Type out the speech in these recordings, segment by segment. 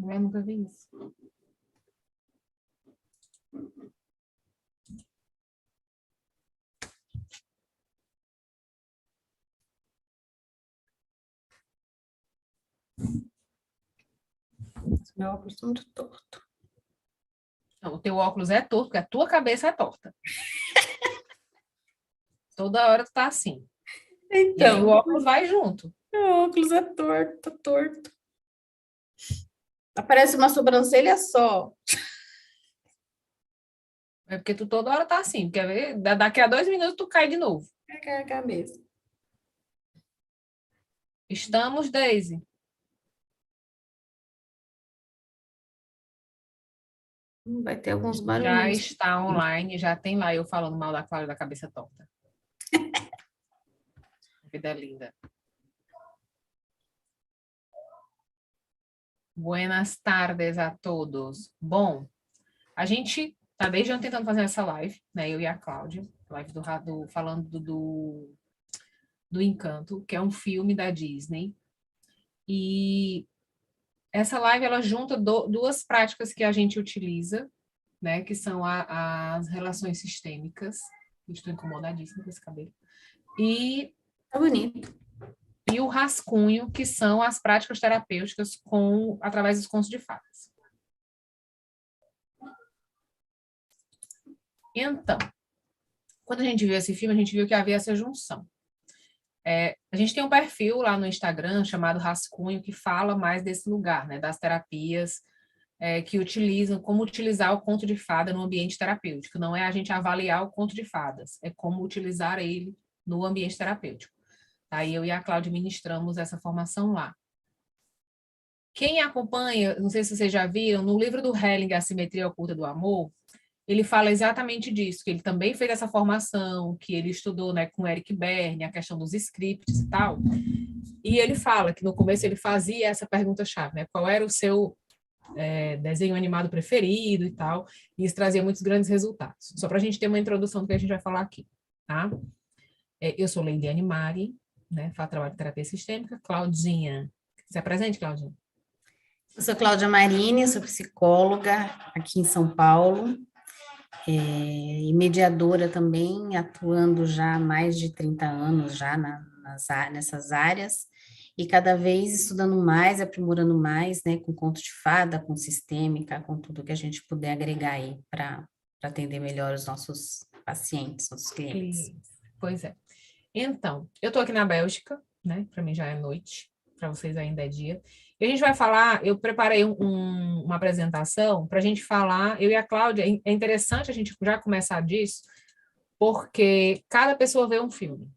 Eu nunca vi isso. Meu óculos está muito torto. Não, o teu óculos é torto, porque a tua cabeça é torta. Toda hora tu tá assim. E aí o Então, óculos vai junto. meu óculos é torto, tá torto. Aparece uma sobrancelha só. É porque tu toda hora tá assim. Quer ver? Daqui a 2 minutos tu cai de novo. É a cabeça. Estamos, Daisy. Vai ter alguns Já barulhinhos. está online, já tem lá eu falando mal da Cláudia da cabeça torta. Vida linda. Buenas tardes a todos. Bom, a gente tá desde ontem tentando fazer essa live, né? Eu e a Cláudia, live falando do Encanto, que é um filme da Disney. E essa live ela junta duas práticas que a gente utiliza, né? Que são as relações sistêmicas. Estou incomodadíssima com esse cabelo. Tá bonito. E o rascunho, que são as práticas terapêuticas através dos contos de fadas. Então, quando a gente viu esse filme, a gente viu que havia essa junção. A gente tem um perfil lá no Instagram chamado Rascunho, que fala mais desse lugar, né, das terapias que utilizam, como utilizar o conto de fada no ambiente terapêutico. Não é a gente avaliar o conto de fadas, é como utilizar ele no ambiente terapêutico. Aí eu e a Cláudia ministramos essa formação lá. Quem acompanha, não sei se vocês já viram, no livro do Helling, A Simetria Oculta do Amor, ele fala exatamente disso, que ele também fez essa formação, que ele estudou, né, com Eric Berne, a questão dos scripts e tal. E ele fala que no começo ele fazia essa pergunta-chave, né? Qual era o seu desenho animado preferido e tal, e isso trazia muitos grandes resultados. Só para a gente ter uma introdução do que a gente vai falar aqui, tá? Eu sou Leidiane Mari, né? Faço trabalho de terapia sistêmica. Claudinha, se apresente, Claudinha. Eu sou Cláudia Marini, sou psicóloga aqui em São Paulo, e mediadora também, atuando já há mais de 30 anos já nessas áreas, e cada vez estudando mais, aprimorando mais, né, com conto de fada, com sistêmica, com tudo que a gente puder agregar aí para atender melhor os nossos pacientes, nossos clientes. Pois é. Então, eu estou aqui na Bélgica, né? Para mim já é noite, para vocês ainda é dia. E a gente vai falar, eu preparei uma apresentação para a gente falar, eu e a Cláudia, é interessante a gente já começar disso, porque cada pessoa vê um filme,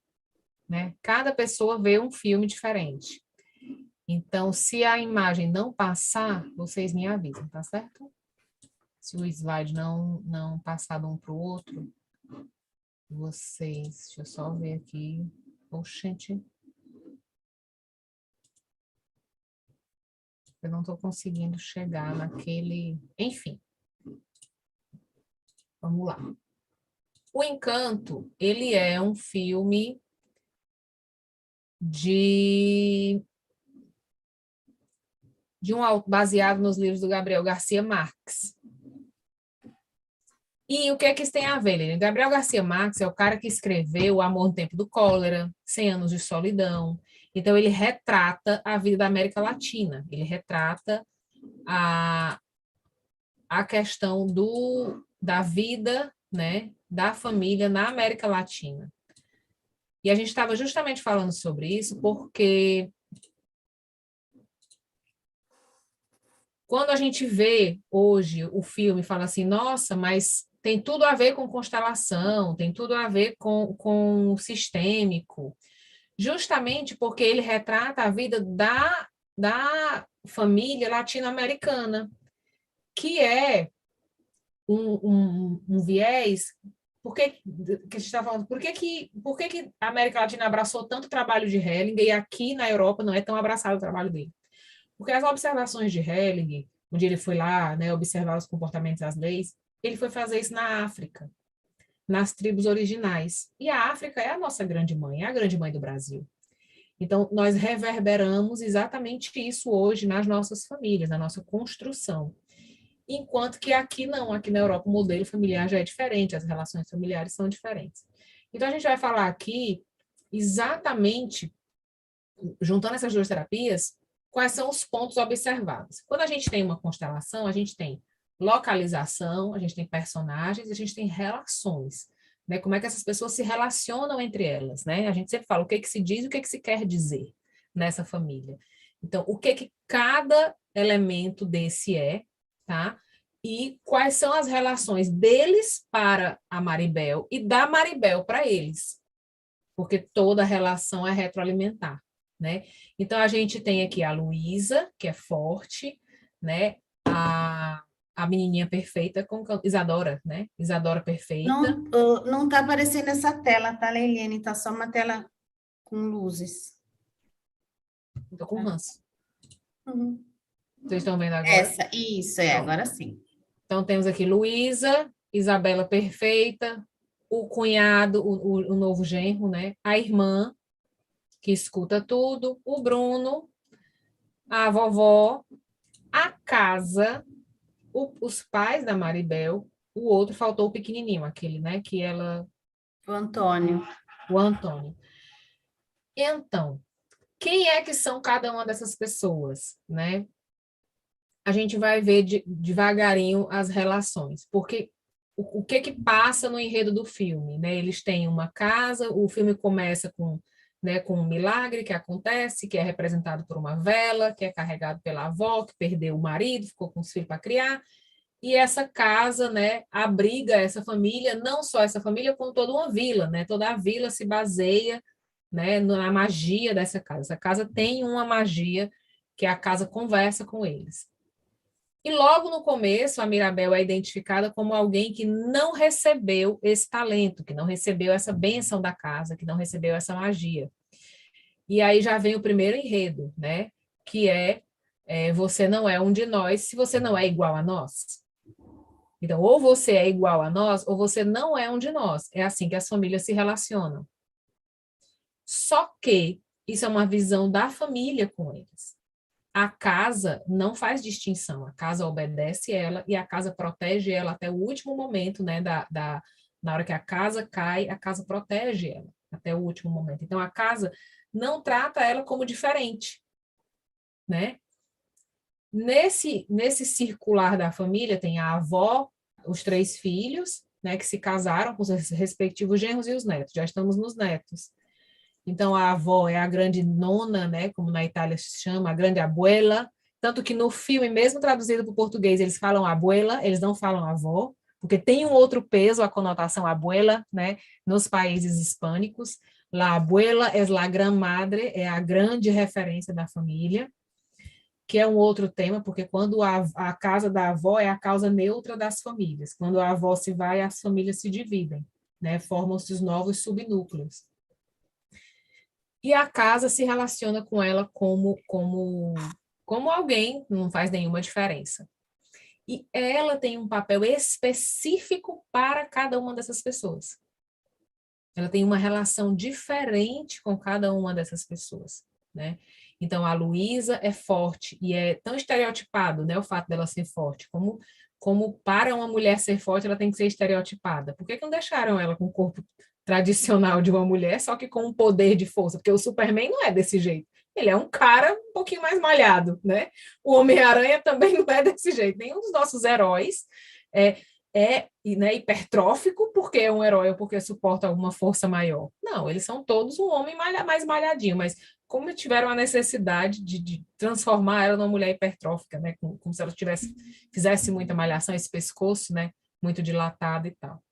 né? Cada pessoa vê um filme diferente. Então, se a imagem não passar, vocês me avisam, tá certo? Se o slide não passar de um para o outro, vocês, deixa eu só ver aqui. Oxente. Eu não estou conseguindo chegar naquele... Enfim, vamos lá. O Encanto, ele é um filme baseado nos livros do Gabriel Garcia Marques. E o que é que isso tem a ver, Lilian? Gabriel Garcia Marques é o cara que escreveu O Amor no Tempo do Cólera, 100 Anos de Solidão. Então, ele retrata a vida da América Latina. Ele retrata a questão da vida, né, da família na América Latina. E a gente estava justamente falando sobre isso porque quando a gente vê hoje o filme e fala assim, nossa, mas tem tudo a ver com constelação, tem tudo a ver com o sistêmico, justamente porque ele retrata a vida da família latino-americana, que é um viés. Por que a gente está falando? Por que a América Latina abraçou tanto o trabalho de Hellinger e aqui na Europa não é tão abraçado o trabalho dele? Porque as observações de Hellinger, onde ele foi lá, né, observar os comportamentos e as leis, ele foi fazer isso na África, nas tribos originais. E a África é a nossa grande mãe, é a grande mãe do Brasil. Então, nós reverberamos exatamente isso hoje nas nossas famílias, na nossa construção. Enquanto que aqui não, aqui na Europa o modelo familiar já é diferente, as relações familiares são diferentes. Então, a gente vai falar aqui exatamente, juntando essas duas terapias, quais são os pontos observados. Quando a gente tem uma constelação, a gente tem localização, a gente tem personagens, a gente tem relações, né? Como é que essas pessoas se relacionam entre elas, né? A gente sempre fala o que se diz e o que se quer dizer nessa família. Então, o que cada elemento desse é, tá? E quais são as relações deles para a Maribel e da Maribel para eles, porque toda relação é retroalimentar, né? Então, a gente tem aqui a Luísa, que é forte, né? A menininha perfeita com Isadora, né? Isadora perfeita. Não está aparecendo essa tela, tá, Leiliane? Está só uma tela com luzes. Estou com ranço. Uhum. Vocês estão vendo agora? Isso, Pronto. agora sim. Então, temos aqui Luísa, Isabela perfeita, o cunhado, o novo genro, né? A irmã, que escuta tudo, o Bruno, a vovó, a casa, os pais da Maribel, o outro faltou o pequenininho, aquele, né? Que ela... O Antônio. O Antônio. Então, quem é que são cada uma dessas pessoas, né? A gente vai ver devagarinho as relações, porque o que passa no enredo do filme, né? Eles têm uma casa, o filme começa com, né, com um milagre que acontece, que é representado por uma vela, que é carregado pela avó, que perdeu o marido, ficou com os filhos para criar, e essa casa, né, abriga essa família, não só essa família, como toda uma vila, né? Toda a vila se baseia, né, na magia dessa casa. Essa casa tem uma magia que a casa conversa com eles. E logo no começo, a Mirabel é identificada como alguém que não recebeu esse talento, que não recebeu essa bênção da casa, que não recebeu essa magia. E aí já vem o primeiro enredo, né? Que você não é um de nós se você não é igual a nós. Então, ou você é igual a nós, ou você não é um de nós. É assim que as famílias se relacionam. Só que isso é uma visão da família com eles. A casa não faz distinção, a casa obedece ela e a casa protege ela até o último momento, né? Na hora que a casa cai, a casa protege ela até o último momento. Então, a casa não trata ela como diferente, né? Nesse circular da família tem a avó, os 3 filhos, né, que se casaram com os respectivos genros e os netos. Já estamos nos netos. Então, a avó é a grande nona, né, como na Itália se chama, a grande abuela. Tanto que no filme, mesmo traduzido para o português, eles falam abuela, eles não falam avó, porque tem um outro peso, a conotação abuela, né, nos países hispânicos. La abuela es la gran madre, é a grande referência da família, que é um outro tema, porque quando a casa da avó é a causa neutra das famílias. Quando a avó se vai, as famílias se dividem, né, formam-se os novos subnúcleos. E a casa se relaciona com ela como alguém, não faz nenhuma diferença. E ela tem um papel específico para cada uma dessas pessoas. Ela tem uma relação diferente com cada uma dessas pessoas, né? Então, a Luísa é forte e é tão estereotipado, né, o fato dela ser forte, como para uma mulher ser forte, ela tem que ser estereotipada. Por que não deixaram ela com o corpo tradicional de uma mulher, só que com um poder de força? Porque o Superman não é desse jeito. Ele é um cara um pouquinho mais malhado, né? O Homem-Aranha também não é desse jeito. Nenhum dos nossos heróis né, hipertrófico porque é um herói ou porque suporta alguma força maior. Não, eles são todos um homem mais malhadinho, mas como tiveram a necessidade de transformar ela numa mulher hipertrófica, né, como se ela fizesse muita malhação, esse pescoço, né, muito dilatado e tal.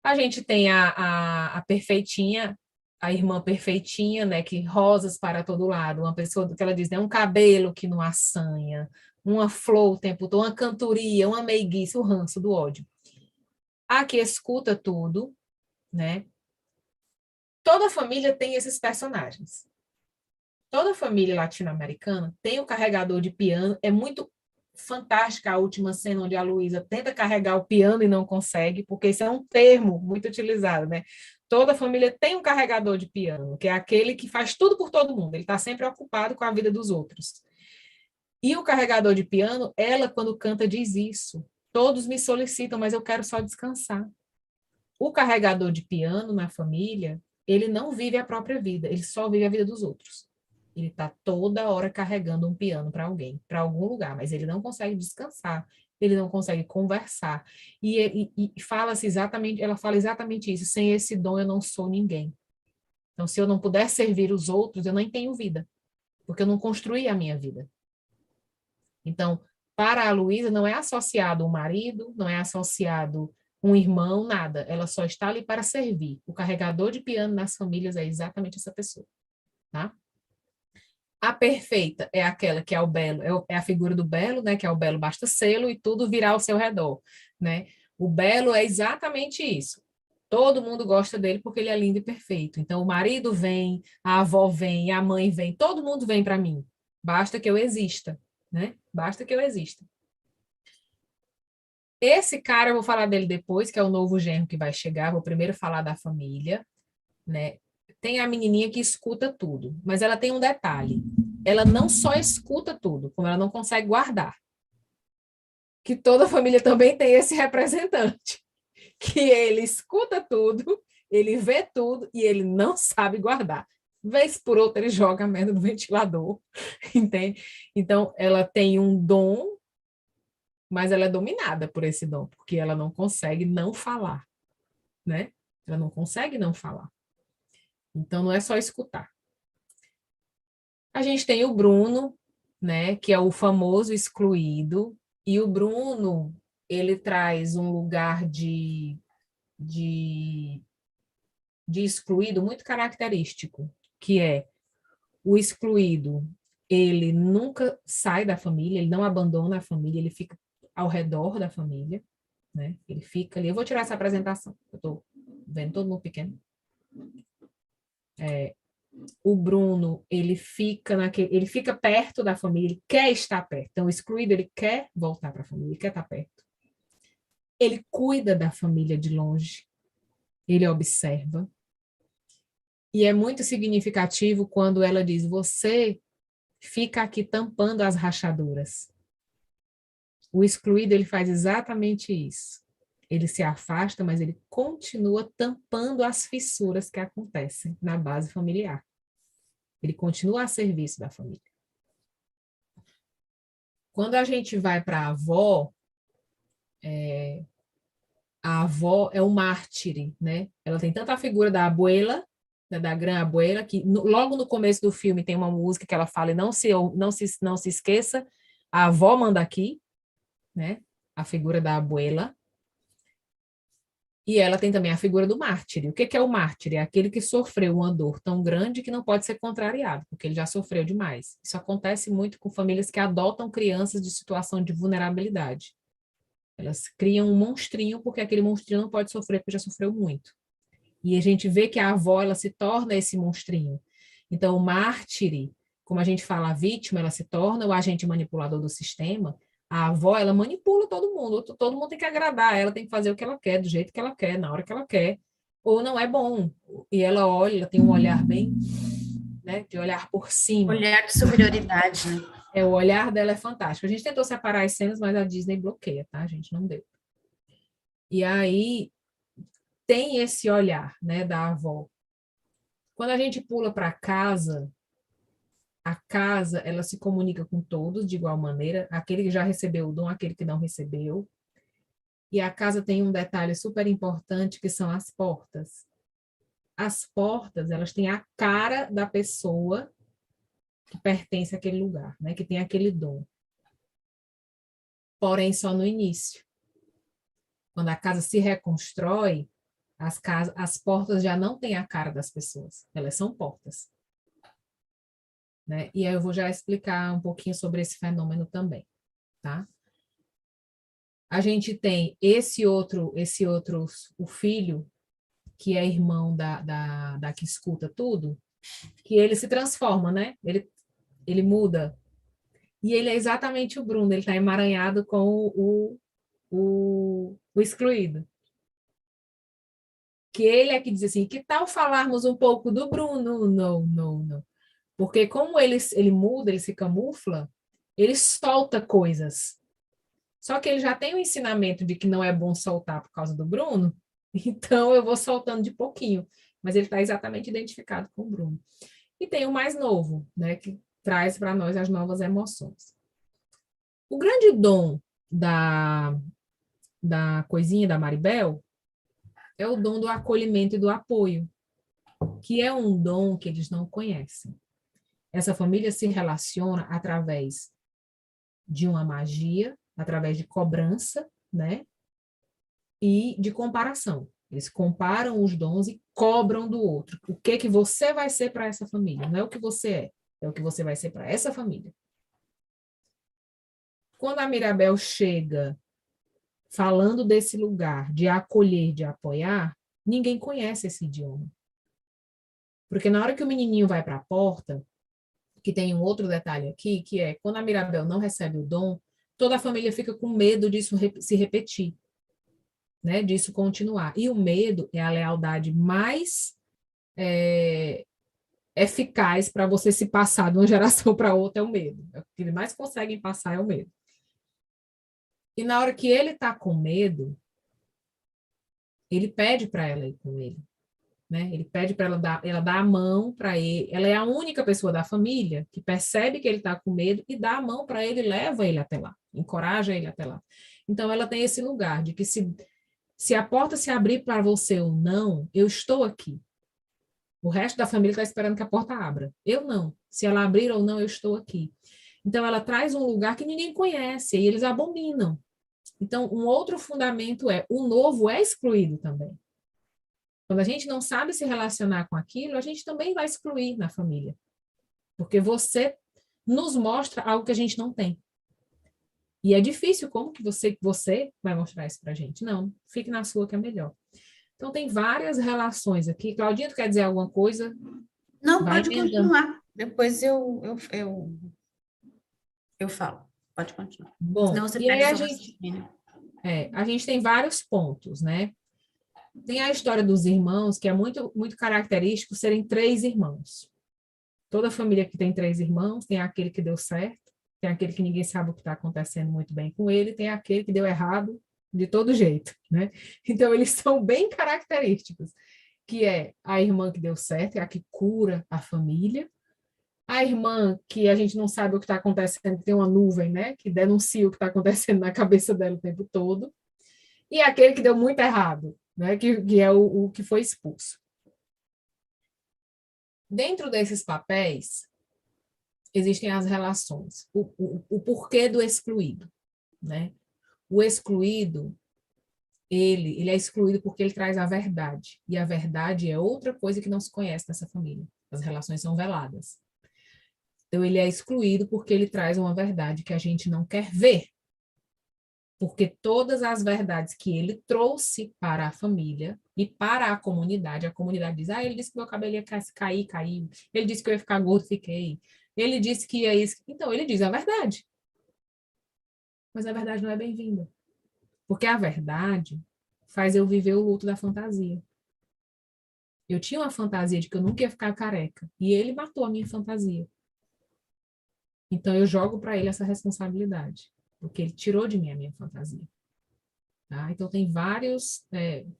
A gente tem a perfeitinha, a irmã perfeitinha, né, que rosas para todo lado, uma pessoa que ela diz, né, um cabelo que não assanha, uma flor o tempo todo, uma cantoria, uma meiguice, o ranço do ódio. A que escuta tudo, né? Toda família tem esses personagens. Toda família latino-americana tem o carregador de piano. É muito fantástica a última cena onde a Luísa tenta carregar o piano e não consegue, porque isso é um termo muito utilizado, né? Toda família tem um carregador de piano, que é aquele que faz tudo por todo mundo. Ele está sempre ocupado com a vida dos outros. E o carregador de piano, ela, quando canta, diz isso. Todos me solicitam, mas eu quero só descansar. O carregador de piano na família, ele não vive a própria vida, ele só vive a vida dos outros. Ele está toda hora carregando um piano para alguém, para algum lugar, mas ele não consegue descansar, ele não consegue conversar. E fala-se exatamente, ela fala exatamente isso: sem esse dom eu não sou ninguém. Então, se eu não puder servir os outros, eu nem tenho vida, porque eu não construí a minha vida. Então, para a Luísa, não é associado um marido, não é associado um irmão, nada. Ela só está ali para servir. O carregador de piano nas famílias é exatamente essa pessoa, tá? A perfeita é aquela que é o belo, é a figura do belo, né? Que é o belo basta sê-lo e tudo virá ao seu redor, né? O belo é exatamente isso. Todo mundo gosta dele porque ele é lindo e perfeito. Então, o marido vem, a avó vem, a mãe vem, todo mundo vem para mim. Basta que eu exista, né? Basta que eu exista. Esse cara, eu vou falar dele depois, que é o novo genro que vai chegar. Vou primeiro falar da família, né? Tem a menininha que escuta tudo, mas ela tem um detalhe. Ela não só escuta tudo, como ela não consegue guardar. Que toda família também tem esse representante, que ele escuta tudo, ele vê tudo e ele não sabe guardar. Vez por outra ele joga a merda no ventilador, entende? Então, ela tem um dom, mas ela é dominada por esse dom, porque ela não consegue não falar, né? Ela não consegue não falar. Então, não é só escutar. A gente tem o Bruno, né, que é o famoso excluído, e o Bruno, ele traz um lugar de, de excluído muito característico, que é o excluído, ele nunca sai da família, ele não abandona a família, ele fica ao redor da família, né? Ele fica ali. Eu vou tirar essa apresentação, eu estou vendo todo mundo pequeno. O Bruno, ele fica perto da família, ele quer estar perto. Então, o excluído, ele quer voltar para a família, ele quer estar perto. Ele cuida da família de longe, ele observa. E é muito significativo quando ela diz: você fica aqui tampando as rachaduras. O excluído, ele faz exatamente isso. Ele se afasta, mas ele continua tampando as fissuras que acontecem na base familiar. Ele continua a serviço da família. Quando a gente vai para a avó é o mártir, né? Ela tem tanto a figura da abuela, né, da gran abuela, que logo no começo do filme tem uma música que ela fala: e não se esqueça, a avó manda aqui, né? A figura da abuela. E ela tem também a figura do mártir. O que é o mártir? É aquele que sofreu uma dor tão grande que não pode ser contrariado, porque ele já sofreu demais. Isso acontece muito com famílias que adotam crianças de situação de vulnerabilidade. Elas criam um monstrinho porque aquele monstrinho não pode sofrer porque já sofreu muito. E a gente vê que a avó, ela se torna esse monstrinho. Então, o mártir, como a gente fala, a vítima, ela se torna o agente manipulador do sistema. A avó, ela manipula todo mundo tem que agradar, ela tem que fazer o que ela quer, do jeito que ela quer, na hora que ela quer, ou não é bom. E ela olha, ela tem um olhar bem, né, de olhar por cima. Olhar de superioridade, né? O olhar dela é fantástico. A gente tentou separar as cenas, mas a Disney bloqueia, tá, gente? Não deu. E aí tem esse olhar, né, da avó. Quando a gente pula para casa, a casa, ela se comunica com todos de igual maneira, aquele que já recebeu o dom, aquele que não recebeu. E a casa tem um detalhe super importante, que são as portas. As portas, elas têm a cara da pessoa que pertence àquele lugar, né, que tem aquele dom. Porém, só no início. Quando a casa se reconstrói, as portas já não têm a cara das pessoas, elas são portas. Né? E aí eu vou já explicar um pouquinho sobre esse fenômeno também, tá? A gente tem o filho, que é irmão da que escuta tudo, que ele se transforma, né? Ele muda. E ele é exatamente o Bruno, ele está emaranhado com o excluído. que ele é que diz assim, que tal falarmos um pouco do Bruno? Não, não, não. Porque como ele muda, ele se camufla, ele solta coisas. Só que ele já tem o ensinamento de que não é bom soltar por causa do Bruno, então eu vou soltando de pouquinho. Mas ele está exatamente identificado com o Bruno. E tem o mais novo, né, que traz para nós as novas emoções. O grande dom da coisinha da Maribel é o dom do acolhimento e do apoio, que é um dom que eles não conhecem. Essa família se relaciona através de uma magia, através de cobrança, né? E de comparação. Eles comparam os dons e cobram do outro. O que que você vai ser para essa família? Não é o que você é o que você vai ser para essa família. Quando a Mirabel chega falando desse lugar de acolher, de apoiar, ninguém conhece esse idioma. Porque na hora que o menininho vai para a porta, que tem um outro detalhe aqui, que é quando a Mirabel não recebe o dom, toda a família fica com medo disso se repetir, né? Disso continuar. E o medo é a lealdade mais eficaz para você se passar de uma geração para outra, é o medo. É o que eles mais conseguem passar é o medo. E na hora que ele está com medo, ele pede para ela ir com ele. Né? Ele pede para ela dar a mão para ele. Ela é a única pessoa da família que percebe que ele está com medo e dá a mão para ele, leva ele até lá, encoraja ele até lá. Então ela tem esse lugar de que se a porta se abrir para você ou não, eu estou aqui. O resto da família está esperando que a porta abra. Eu não. Se ela abrir ou não, eu estou aqui. Então ela traz um lugar que ninguém conhece e eles abominam. Então um outro fundamento é o novo é excluído também. Quando a gente não sabe se relacionar com aquilo, a gente também vai excluir na família. Porque você nos mostra algo que a gente não tem. E é difícil, como que você vai mostrar isso pra gente? Não, fique na sua que é melhor. Então, tem várias relações aqui. Claudinha, tu quer dizer alguma coisa? Não, Vai pode emendando. continuar. Depois eu falo. Pode continuar. Bom, Senão você e aí perde seu raciocínio. a gente tem vários pontos, né? Tem a história dos irmãos, que é muito, muito característico serem três irmãos. Toda família que tem três irmãos, tem aquele que deu certo, tem aquele que ninguém sabe o que está acontecendo muito bem com ele, tem aquele que deu errado de todo jeito, né? Então, eles são bem característicos, que é a irmã que deu certo, é a que cura a família, a irmã que a gente não sabe o que está acontecendo, tem uma nuvem, né? Que denuncia o que está acontecendo na cabeça dela o tempo todo, e aquele que deu muito errado, né? Que é o que foi expulso. Dentro desses papéis, existem as relações, o porquê do excluído, né? O excluído, ele é excluído porque ele traz a verdade, e a verdade é outra coisa que não se conhece nessa família. As relações são veladas. Então, ele é excluído porque ele traz uma verdade que a gente não quer ver, porque todas as verdades que ele trouxe para a família e para a comunidade diz, ele disse que meu cabelo ia cair, caiu. Ele disse que eu ia ficar gordo, fiquei. Ele disse que ia isso. Então, ele diz a verdade. Mas a verdade não é bem-vinda. Porque a verdade faz eu viver o luto da fantasia. Eu tinha uma fantasia de que eu nunca ia ficar careca. E ele matou a minha fantasia. Então, eu jogo para ele essa responsabilidade. Porque ele tirou de mim a minha fantasia. Tá? Então, tem vários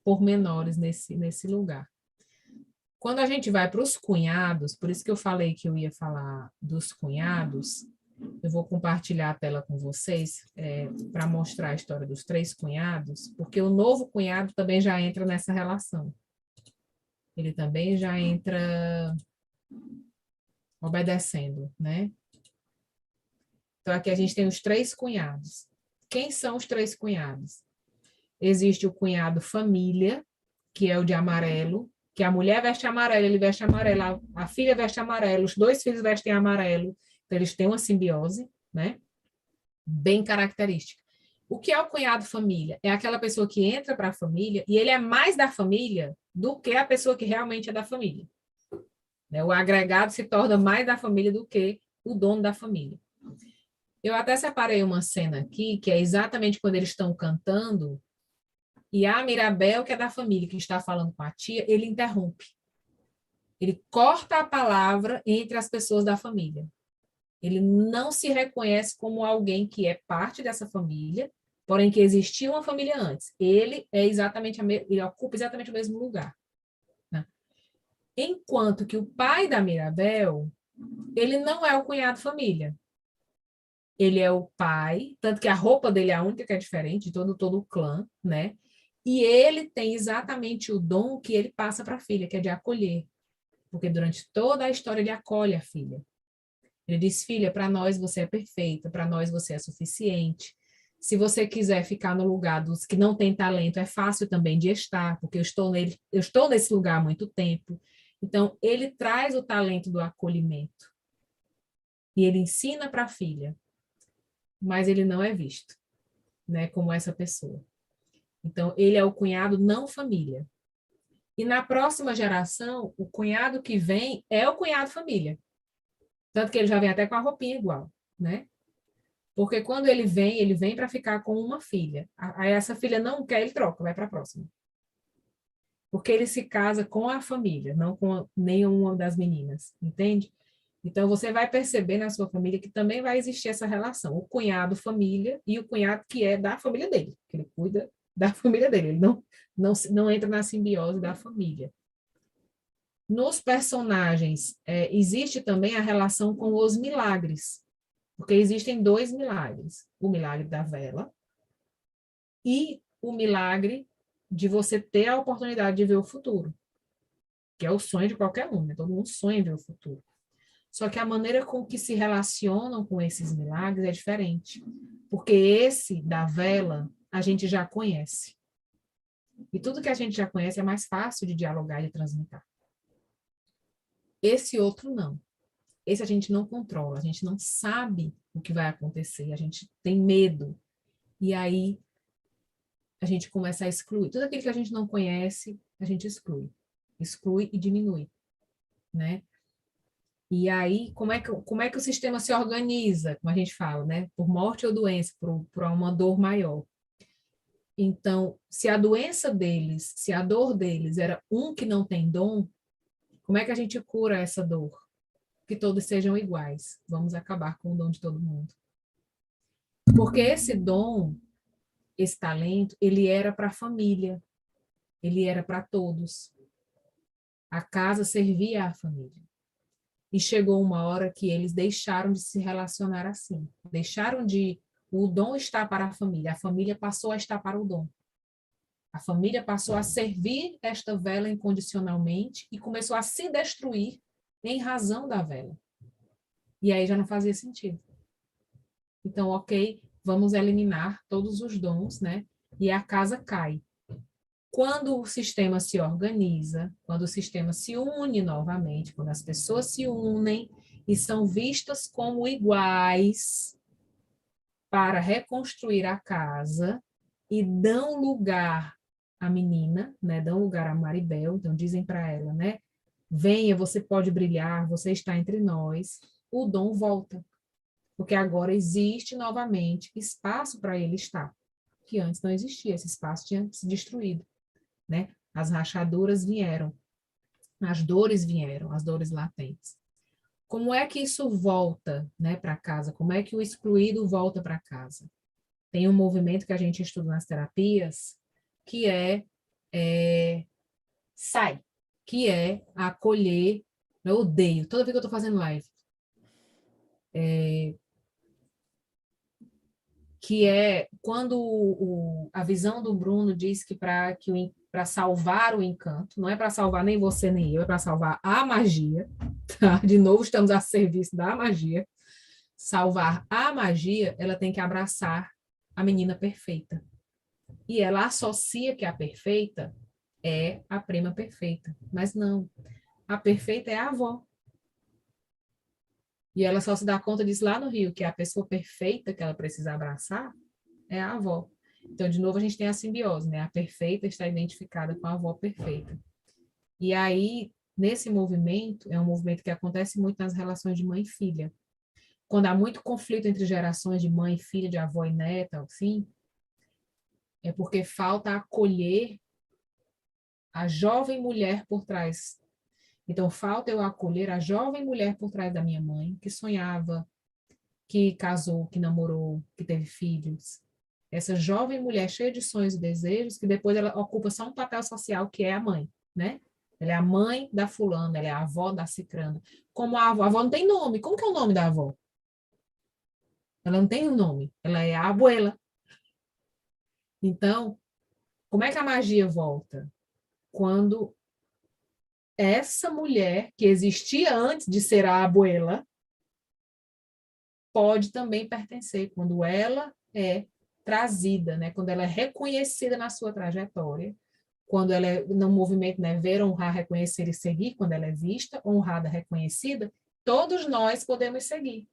pormenores nesse lugar. Quando a gente vai para os cunhados, por isso que eu falei que eu ia falar dos cunhados, eu vou compartilhar a tela com vocês para mostrar a história dos três cunhados, porque o novo cunhado também já entra nessa relação. Ele também já entra obedecendo, né? Então, aqui a gente tem os três cunhados. Quem são os três cunhados? Existe o cunhado família, que é o de amarelo, que a mulher veste amarelo, ele veste amarelo, a filha veste amarelo, os dois filhos vestem amarelo, então eles têm uma simbiose, né? Bem característica. O que é o cunhado família? É aquela pessoa que entra para a família e ele é mais da família do que a pessoa que realmente é da família. O agregado se torna mais da família do que o dono da família. Eu até separei uma cena aqui, que é exatamente quando eles estão cantando E a Mirabel, que é da família, que está falando com a tia, ele interrompe. Ele corta a palavra entre as pessoas da família. Ele não se reconhece como alguém que é parte dessa família, porém que existia uma família antes. Ele é ele ocupa exatamente o mesmo lugar, né? Enquanto que o pai da Mirabel, ele não é o cunhado família. Ele é o pai, tanto que a roupa dele é a única que é diferente de todo o clã, né? E ele tem exatamente o dom que ele passa para a filha, que é de acolher. Porque durante toda a história ele acolhe a filha. Ele diz, filha, para nós você é perfeita, para nós você é suficiente. Se você quiser ficar no lugar dos que não têm talento, é fácil também de estar, porque eu estou nesse lugar há muito tempo. Então, ele traz o talento do acolhimento. E ele ensina para a filha, mas ele não é visto, né, como essa pessoa. Então, ele é o cunhado não família. E na próxima geração, o cunhado que vem é o cunhado família. Tanto que ele já vem até com a roupinha igual, né? Porque quando ele vem para ficar com uma filha. Aí essa filha não quer, ele troca, vai para a próxima. Porque ele se casa com a família, não com nenhuma das meninas, entende? Então você vai perceber na sua família que também vai existir essa relação, o cunhado família e o cunhado que é da família dele, que ele cuida da família dele, ele não entra na simbiose da família. Nos personagens, existe também a relação com os milagres, porque existem dois milagres, o milagre da vela e o milagre de você ter a oportunidade de ver o futuro, que é o sonho de qualquer um, né? Todo mundo sonha em ver o futuro. Só que a maneira com que se relacionam com esses milagres é diferente, porque esse da vela a gente já conhece. E tudo que a gente já conhece é mais fácil de dialogar e de transmutar. Esse outro não. Esse a gente não controla, a gente não sabe o que vai acontecer, a gente tem medo. E aí a gente começa a excluir. Tudo aquilo que a gente não conhece, a gente exclui. Exclui e diminui, né? E aí, como é que o sistema se organiza, como a gente fala, né? Por morte ou doença, por uma dor maior. Então, se a doença deles, se a dor deles era um que não tem dom, como é que a gente cura essa dor? Que todos sejam iguais. Vamos acabar com o dom de todo mundo. Porque esse dom, esse talento, ele era para a família, ele era para todos. A casa servia à família. E chegou uma hora que eles deixaram de se relacionar assim. Deixaram de o dom estar para a família passou a estar para o dom. A família passou a servir esta vela incondicionalmente e começou a se destruir em razão da vela. E aí já não fazia sentido. Então, ok, vamos eliminar todos os dons, né? E a casa cai. Quando o sistema se organiza, quando o sistema se une novamente, quando as pessoas se unem e são vistas como iguais para reconstruir a casa e dão lugar à menina, né? Dão lugar a Maribel, então dizem para ela, né? Venha, você pode brilhar, você está entre nós. O dom volta, porque agora existe novamente espaço para ele estar, que antes não existia, esse espaço tinha se destruído, né? As rachaduras vieram, as dores latentes. Como é que isso volta, né, para casa? Como é que o excluído volta para casa? Tem um movimento que a gente estuda nas terapias, que é sai, que é acolher. Eu odeio, toda vez que eu estou fazendo live, que é quando a visão do Bruno diz que para salvar o encanto, não é para salvar nem você nem eu, é para salvar a magia, tá? De novo, estamos a serviço da magia. Salvar a magia, ela tem que abraçar a menina perfeita. E ela associa que a perfeita é a prima perfeita. Mas não, a perfeita é a avó. E ela só se dá conta disso lá no Rio, que a pessoa perfeita que ela precisa abraçar é a avó. Então, de novo, a gente tem a simbiose, né? A perfeita está identificada com a avó perfeita. E aí, nesse movimento, é um movimento que acontece muito nas relações de mãe e filha. Quando há muito conflito entre gerações de mãe e filha, de avó e neta, assim, é porque falta acolher a jovem mulher por trás. Então, falta eu acolher a jovem mulher por trás da minha mãe, que sonhava, que casou, que namorou, que teve filhos. Essa jovem mulher cheia de sonhos e desejos, que depois ela ocupa só um papel social, que é a mãe, né? Ela é a mãe da fulana, ela é a avó da cicrana. Como a avó não tem nome, como que é o nome da avó? Ela não tem um nome, ela é a abuela. Então, como é que a magia volta? Quando essa mulher, que existia antes de ser a abuela, pode também pertencer, quando ela é trazida, né? Quando ela é reconhecida na sua trajetória, quando ela é no movimento, né? Ver, honrar, reconhecer e seguir, quando ela é vista, honrada, reconhecida, todos nós podemos seguir.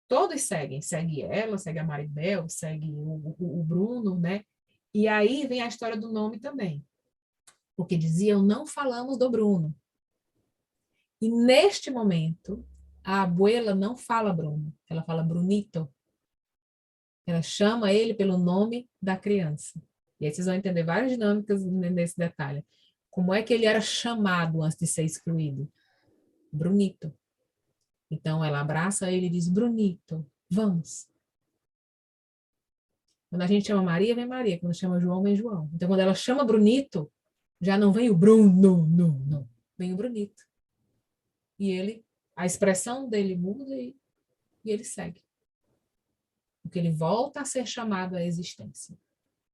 Todos seguem, segue ela, segue a Maribel, segue o Bruno, né? E aí vem a história do nome também, porque diziam, não falamos do Bruno. E neste momento, a abuela não fala Bruno, ela fala Brunito. Ela chama ele pelo nome da criança. E aí vocês vão entender várias dinâmicas nesse detalhe. Como é que ele era chamado antes de ser excluído? Brunito. Então ela abraça ele e diz, Brunito, vamos. Quando a gente chama Maria, vem Maria. Quando chama João, vem João. Então quando ela chama Brunito, já não vem o Bruno, não. Vem o Brunito. E ele, a expressão dele muda e ele segue. Porque ele volta a ser chamado à existência.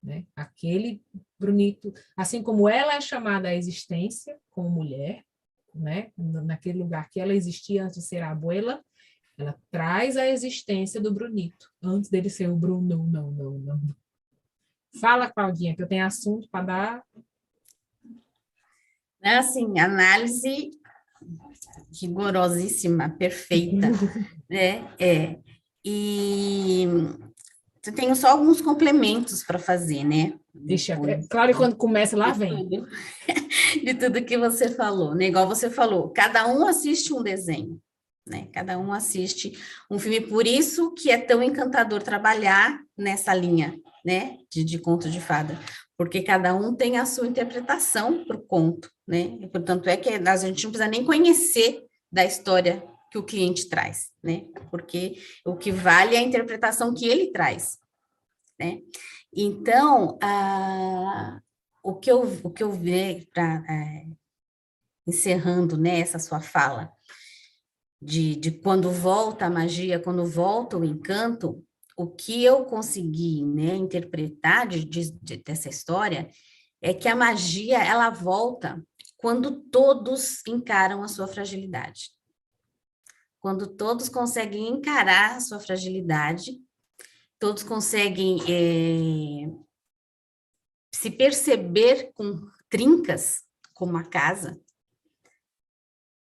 Né? Aquele Brunito, assim como ela é chamada à existência como mulher, né? Naquele lugar que ela existia antes de ser a abuela, ela traz a existência do Brunito, antes dele ser o Bruno, não. Fala, Claudinha, que eu tenho assunto para dar. É assim, análise rigorosíssima, perfeita, né? E eu tenho só alguns complementos para fazer, né? Ixi, Depois claro que quando começa, lá de vem. tudo, de tudo que você falou, né? Igual você falou, cada um assiste um desenho, né? Cada um assiste um filme, por isso que é tão encantador trabalhar nessa linha, né? De conto de fada, porque cada um tem a sua interpretação para o conto, né? E, portanto, é que a gente não precisa nem conhecer da história que o cliente traz, né? Porque o que vale é a interpretação que ele traz, né? Então, o que eu vi, encerrando, né, essa sua fala, de quando volta a magia, quando volta o encanto, o que eu consegui, né, interpretar dessa história é que a magia, ela volta quando todos encaram a sua fragilidade. Quando todos conseguem encarar a sua fragilidade, todos conseguem se perceber com trincas, como a casa,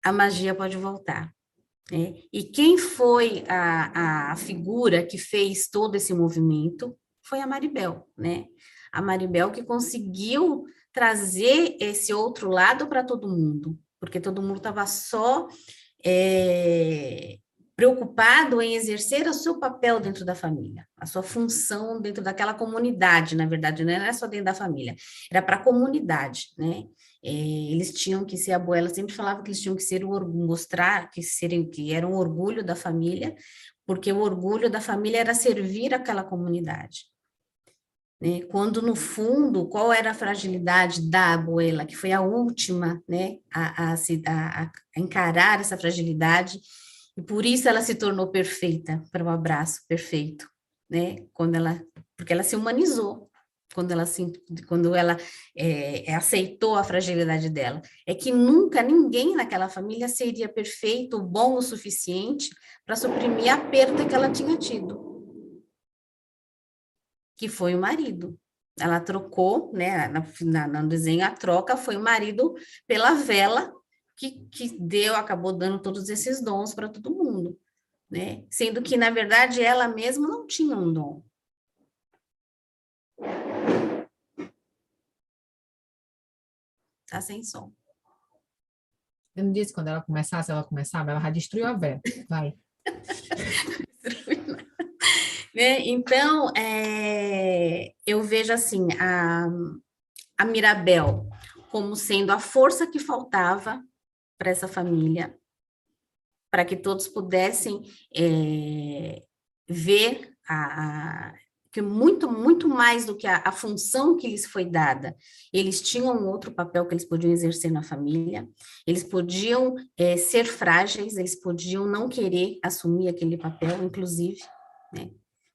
a magia pode voltar. Né? E quem foi a figura que fez todo esse movimento foi a Maribel, né? A Maribel que conseguiu trazer esse outro lado para todo mundo, porque todo mundo estava só preocupado em exercer o seu papel dentro da família, a sua função dentro daquela comunidade, na verdade, não era só dentro da família, era para a comunidade, né? Eles tinham que ser, a abuela sempre falava que eles tinham que ser o orgulho, mostrar que eram o orgulho da família, porque o orgulho da família era servir aquela comunidade. Né? Quando, no fundo, qual era a fragilidade da abuela, que foi a última, né, a encarar essa fragilidade, e por isso ela se tornou perfeita, para o abraço perfeito, né, porque ela se humanizou, quando ela aceitou a fragilidade dela. É que nunca ninguém naquela família seria perfeito, bom o suficiente para suprimir a perda que ela tinha tido, que foi o marido. Ela trocou, né, no desenho, a troca foi o marido pela vela que acabou dando todos esses dons para todo mundo, né? Sendo que, na verdade, ela mesma não tinha um dom. Tá sem som. Eu não disse quando ela começava, ela já destruiu a vela. Vai. né? Então, eu vejo assim, a Mirabel como sendo a força que faltava para essa família, para que todos pudessem ver que muito mais do que a função que lhes foi dada, eles tinham um outro papel que eles podiam exercer na família, eles podiam ser frágeis, eles podiam não querer assumir aquele papel, inclusive, né?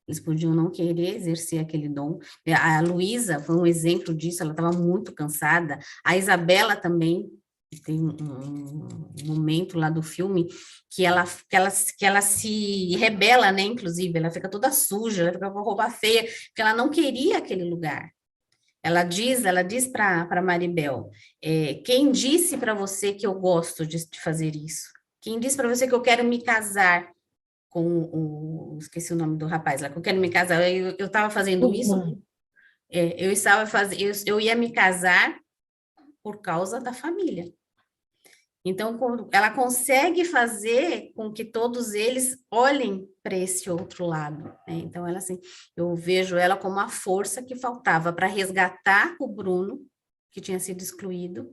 Eles podiam não querer exercer aquele dom. A Luísa foi um exemplo disso, ela estava muito cansada. A Isabela também, tem um momento lá do filme que ela se rebela, né? Inclusive, ela fica toda suja, ela fica com a roupa feia, porque ela não queria aquele lugar. Ela diz para Maribel, quem disse para você que eu gosto de fazer isso? Quem disse para você que eu quero me casar esqueci o nome do rapaz lá, que eu quero me casar, eu estava fazendo isso, eu ia me casar por causa da família. Então, ela consegue fazer com que todos eles olhem para esse outro lado, né? Então, ela assim, eu vejo ela como a força que faltava para resgatar o Bruno, que tinha sido excluído,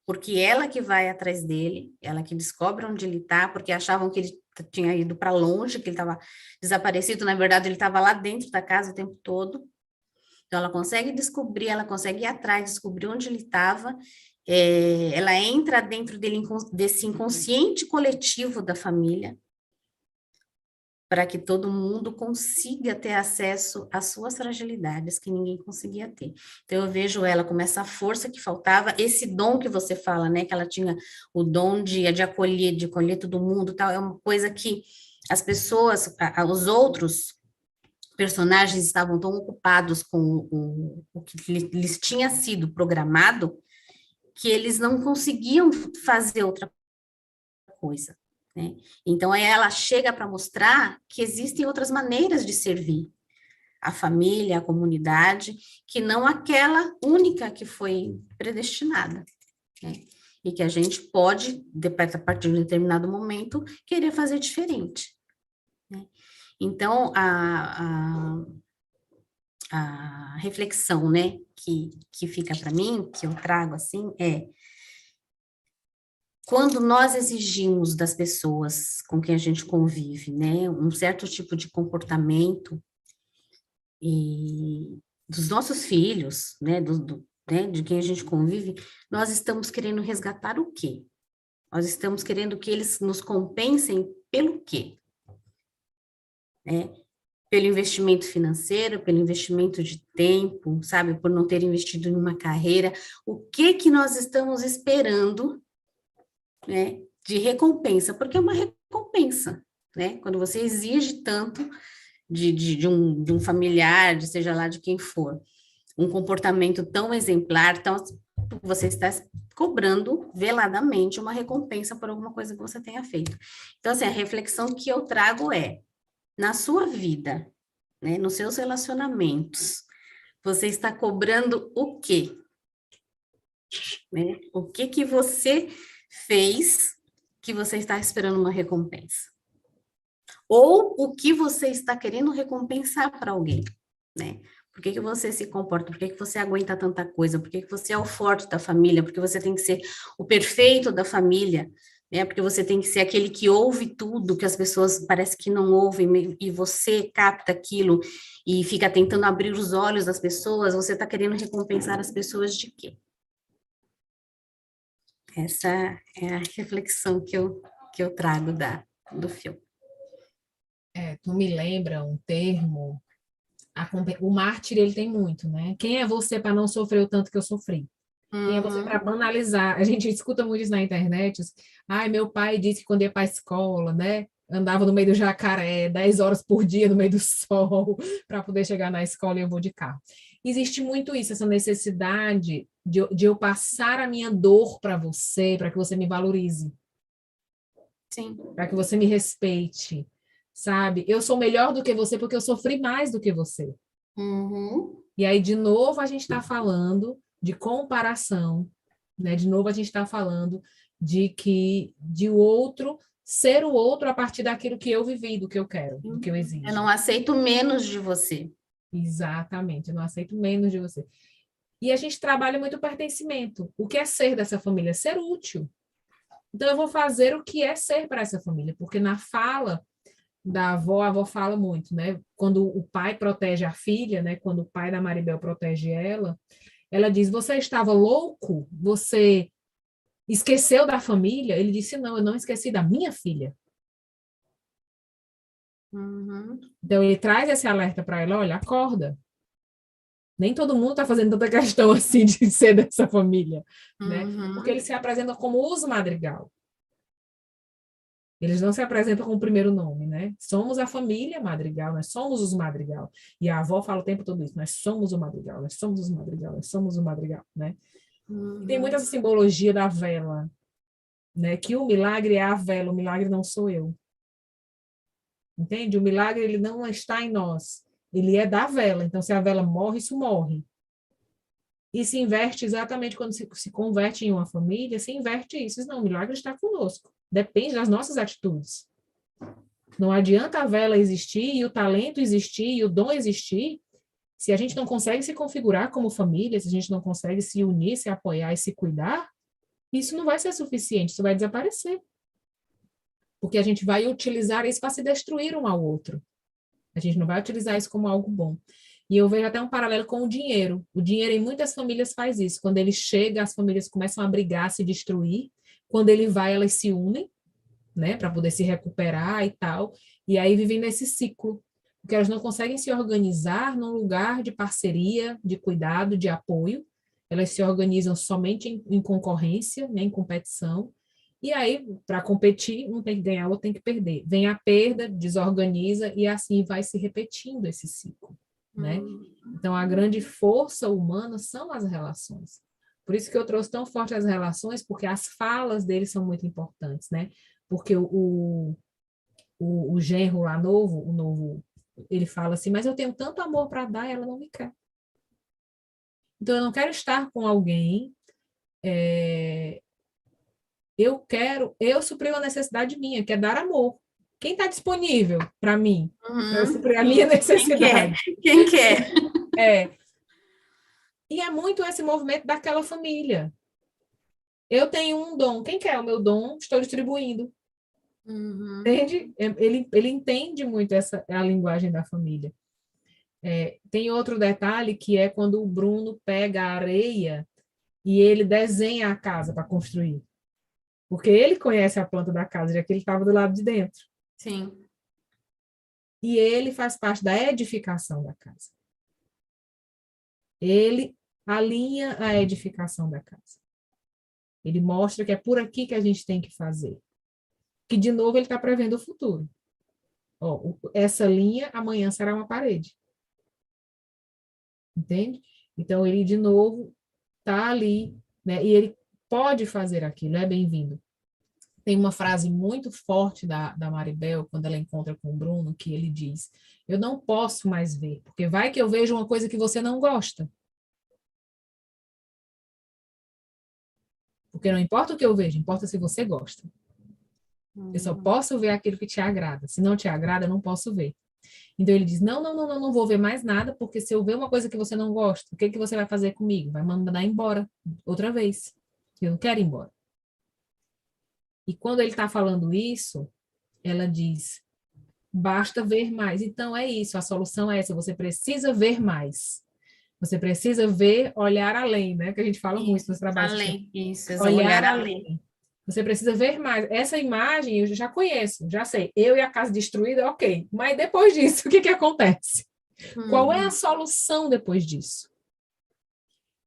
porque ela que vai atrás dele, ela que descobre onde ele está, porque achavam que ele tinha ido para longe, que ele estava desaparecido, na verdade, ele estava lá dentro da casa o tempo todo. Então, ela consegue descobrir, ela consegue ir atrás, descobrir onde ele estava, ela entra dentro desse inconsciente coletivo da família, para que todo mundo consiga ter acesso às suas fragilidades que ninguém conseguia ter. Então, eu vejo ela como essa força que faltava, esse dom que você fala, né, que ela tinha o dom de acolher todo mundo, tal, é uma coisa que as pessoas, os outros personagens estavam tão ocupados com o que lhes tinha sido programado, que eles não conseguiam fazer outra coisa, né? Então, aí ela chega para mostrar que existem outras maneiras de servir a família, a comunidade, que não aquela única que foi predestinada, né? E que a gente pode, a partir de um determinado momento, querer fazer diferente, né? Então, a reflexão, né, que fica para mim, que eu trago assim, quando nós exigimos das pessoas com quem a gente convive, né, um certo tipo de comportamento e dos nossos filhos, né, né, de quem a gente convive, nós estamos querendo resgatar o quê? Nós estamos querendo que eles nos compensem pelo quê? Né? Pelo investimento financeiro, pelo investimento de tempo, sabe, por não ter investido em uma carreira, o que que nós estamos esperando, né, de recompensa, porque é uma recompensa, né, quando você exige tanto de um familiar, de seja lá de quem for, um comportamento tão exemplar, você está cobrando veladamente uma recompensa por alguma coisa que você tenha feito. Então, assim, a reflexão que eu trago na sua vida, né, nos seus relacionamentos, você está cobrando o quê? Né? O que que você fez que você está esperando uma recompensa? Ou o que você está querendo recompensar para alguém, né? Por que que você se comporta? Por que que você aguenta tanta coisa? Por que que você é o forte da família? Por que você tem que ser o perfeito da família? Né? Porque você tem que ser aquele que ouve tudo, que as pessoas parece que não ouvem, e você capta aquilo e fica tentando abrir os olhos das pessoas, você está querendo recompensar as pessoas de quê? Essa é a reflexão que eu trago do filme. Tu me lembra um termo, o mártir ele tem muito, né? Quem é você para não sofrer o tanto que eu sofri? Quem é você para Uhum. banalizar? A gente escuta muito isso na internet. Ai, meu pai disse que quando ia para a escola, né? Andava no meio do jacaré, 10 horas por dia no meio do sol, para poder chegar na escola e eu vou de carro. Existe muito isso, essa necessidade de eu passar a minha dor para você, para que você me valorize, Sim. para que você me respeite, sabe? Eu sou melhor do que você porque eu sofri mais do que você. Uhum. E aí, de novo, a gente está falando de comparação, né? De novo, a gente está falando de o outro ser o outro a partir daquilo que eu vivi, do que eu quero, do que eu Eu exijo. não aceito menos de você. Exatamente, eu não aceito menos de você. E a gente trabalha muito o pertencimento. O que é ser dessa família? Ser útil. Então, eu vou fazer o que é ser para essa família, porque na fala da avó, a avó fala muito, né? Quando o pai protege a filha, né? Quando o pai da Maribel protege ela diz: Você estava louco? Você esqueceu da família? Ele disse: Não, eu não esqueci da minha filha. Uhum, Então, ele traz esse alerta para ela: Olha, acorda. Nem todo mundo está fazendo tanta questão assim de ser dessa família, né? Porque uhum, eles se apresentam como os Madrigal. Eles não se apresentam com o primeiro nome, né? Somos a família Madrigal, nós somos os Madrigal. E a avó fala o tempo todo isso: nós somos o Madrigal, nós somos os Madrigal, nós somos o Madrigal, né? E tem muita uhum. essa simbologia da vela, né? Que o milagre é a vela, o milagre não sou eu. Entende? O milagre ele não está em nós, ele é da vela. Então, se a vela morre, isso morre. E se inverte exatamente quando se converte em uma família, se inverte isso. Não, o milagre está conosco. Depende das nossas atitudes. Não adianta a vela existir e o talento existir e o dom existir se a gente não consegue se configurar como família, se a gente não consegue se unir, se apoiar e se cuidar, isso não vai ser suficiente, isso vai desaparecer. Porque a gente vai utilizar isso para se destruir um ao outro. A gente não vai utilizar isso como algo bom. E eu vejo até um paralelo com o dinheiro. O dinheiro em muitas famílias faz isso. Quando ele chega, as famílias começam a brigar, se destruir. Quando ele vai, elas se unem, né, para poder se recuperar e tal. E aí vivem nesse ciclo, porque elas não conseguem se organizar num lugar de parceria, de cuidado, de apoio. Elas se organizam somente em concorrência, né, em competição. E aí, para competir, um tem que ganhar, outro tem que perder. Vem a perda, desorganiza e assim vai se repetindo esse ciclo, né? Então, a grande força humana são as relações. Por isso que eu trouxe tão forte as relações, porque as falas deles são muito importantes, né? Porque o genro lá novo, o novo, ele fala assim, mas eu tenho tanto amor para dar, ela não me quer. Então, eu não quero estar com alguém, eu suprir uma necessidade minha, que é dar amor. Quem está disponível para mim, para eu Uhum, suprir a minha sim. Quem quer? necessidade? Quem quer? É, e é muito esse movimento daquela família. Eu tenho um dom, quem quer o meu dom? Estou distribuindo. Uhum, Entende? Ele entende muito essa a linguagem da família. Tem outro detalhe que é quando o Bruno pega a areia e ele desenha a casa para construir. Porque ele conhece a planta da casa, já que ele estava do lado de dentro. sim. E ele faz parte da edificação da casa. Ele alinha a edificação da casa. Ele mostra que é por aqui que a gente tem que fazer. Que, de novo, ele está prevendo o futuro. Ó, essa linha amanhã será uma parede. Entende? Então, ele, de novo, está ali, né? E ele pode fazer aquilo, é bem-vindo. Tem uma frase muito forte da Maribel, quando ela encontra com o Bruno, que ele diz: Eu não posso mais ver, porque vai que eu vejo uma coisa que você não gosta. Porque não importa o que eu vejo, importa se você gosta. Eu só Uhum. posso ver aquilo que te agrada. Se não te agrada, eu não posso ver. Então ele diz: Não, não, não, não, não vou ver mais nada, porque se eu ver uma coisa que você não gosta, o que que você vai fazer comigo? Vai mandar embora outra vez. Eu não quero ir embora. E quando ele está falando isso, ela diz: Basta ver mais. Então é isso, a solução é essa. Você precisa ver mais. Você precisa ver, olhar além, né? Que a gente fala muito Isso, nos trabalhos sociais. além, isso, Olhar olhar além. além. Você precisa ver mais. Essa imagem eu já conheço, já sei. Eu e a casa destruída, ok. Mas depois disso, o que que acontece? Qual é a Uhum. solução depois disso?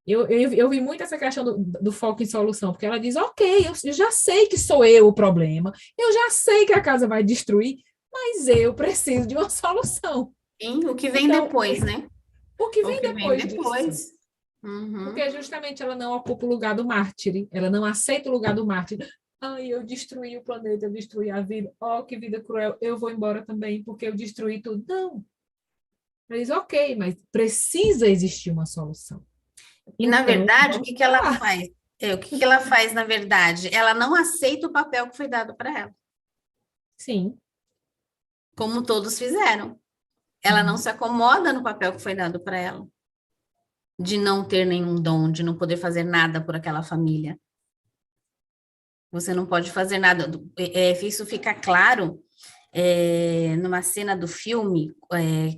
Eu vi muito essa questão do foco em solução, porque ela diz, ok, eu já sei que sou eu o problema, eu já sei que a casa vai destruir, mas eu preciso de uma solução. Sim, o que vem Então, depois, né? o que O vem que vem depois disso? depois. Uhum. Porque justamente ela não ocupa o lugar do mártir, ela não aceita o lugar do mártir. Ai, eu destruí o planeta, eu destruí a vida. Oh, que vida cruel, eu vou embora também porque eu destruí tudo. Não. Ela diz, ok, mas precisa existir uma solução. E, na Então, verdade, o vamos que que para ela lá. faz? O que que ela faz, na verdade? Ela não aceita o papel que foi dado para ela. Sim. como todos fizeram. Ela não Uhum. se acomoda no papel que foi dado para ela, de não ter nenhum dom, de não poder fazer nada por aquela família. Você não pode fazer nada. Isso fica claro numa cena do filme,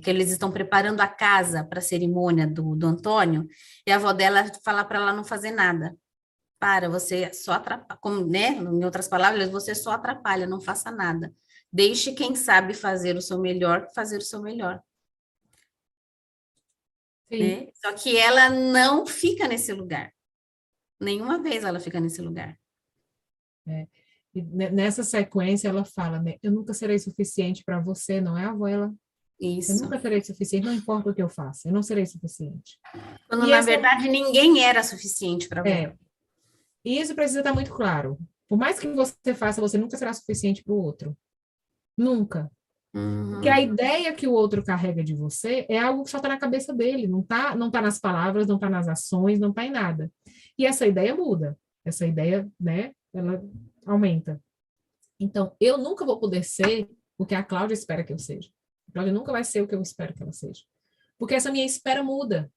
que eles estão preparando a casa para a cerimônia do Antônio, e a avó dela fala para ela não fazer nada. Para, você só atrapalha, como, né? Em outras palavras, você só atrapalha, não faça nada. Deixe quem sabe fazer o seu melhor fazer o seu melhor, Sim. né? Só que ela não fica nesse lugar. Nenhuma vez ela fica nesse lugar. É. E nessa sequência ela fala, né, eu nunca serei suficiente para você, não é, avó? Eu Isso. nunca serei suficiente, não importa o que eu faça, eu não serei suficiente. Quando, E na essa verdade, ninguém era suficiente para ela. é, e isso precisa estar muito claro. Por mais que você faça, você nunca será suficiente para o outro. Nunca. Porque a Uhum. ideia que o outro carrega de você é algo que só está na cabeça dele, não tá nas palavras, não está nas ações, não está em nada. E essa ideia muda. Essa ideia, né, ela aumenta. Então, eu nunca vou poder ser o que a Cláudia espera que eu seja. A Cláudia nunca vai ser o que eu espero que ela seja. Porque essa minha espera muda.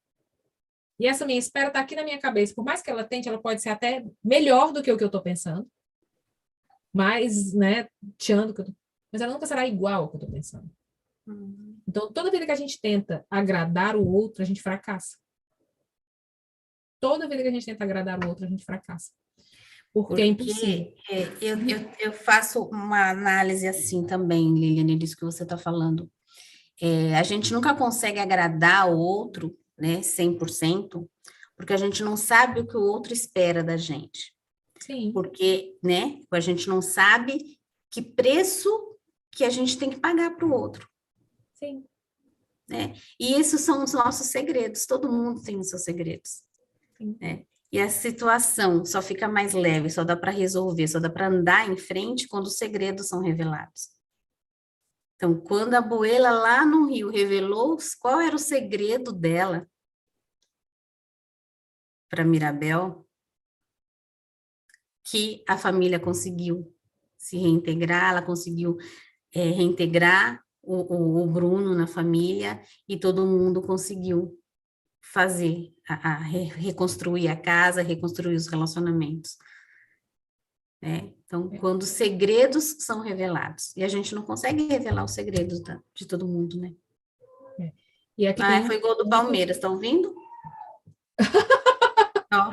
E essa minha espera está aqui na minha cabeça. Por mais que ela tente, ela pode ser até melhor do que o que eu estou pensando. Mais, né, tchando que eu tô... Mas ela nunca será igual ao que eu estou pensando. Uhum. Então, toda vida que a gente tenta agradar o outro, a gente fracassa. Toda vida que a gente tenta agradar o outro, a gente fracassa. Porque é impossível. Porque eu faço uma análise assim também, Liliane, disso que você está falando. A gente nunca consegue agradar o outro, né, 100%, porque a gente não sabe o que o outro espera da gente. Sim, Porque, né, a gente não sabe que preço que a gente tem que pagar para o outro, sim. né? E esses são os nossos segredos, todo mundo tem os seus segredos, Sim. né? E a situação só fica mais leve, só dá para resolver, só dá para andar em frente quando os segredos são revelados. Então, quando a Abuela lá no Rio revelou qual era o segredo dela para Mirabel, que a família conseguiu se reintegrar, ela conseguiu reintegrar o Bruno na família e todo mundo conseguiu fazer, reconstruir a casa, reconstruir os relacionamentos, né? Então, É, quando os segredos são revelados, e a gente não consegue revelar os segredos de todo mundo, né? é. E aqui tem Ah, um foi gol do ponto, Palmeiras, estão vindo? Ó.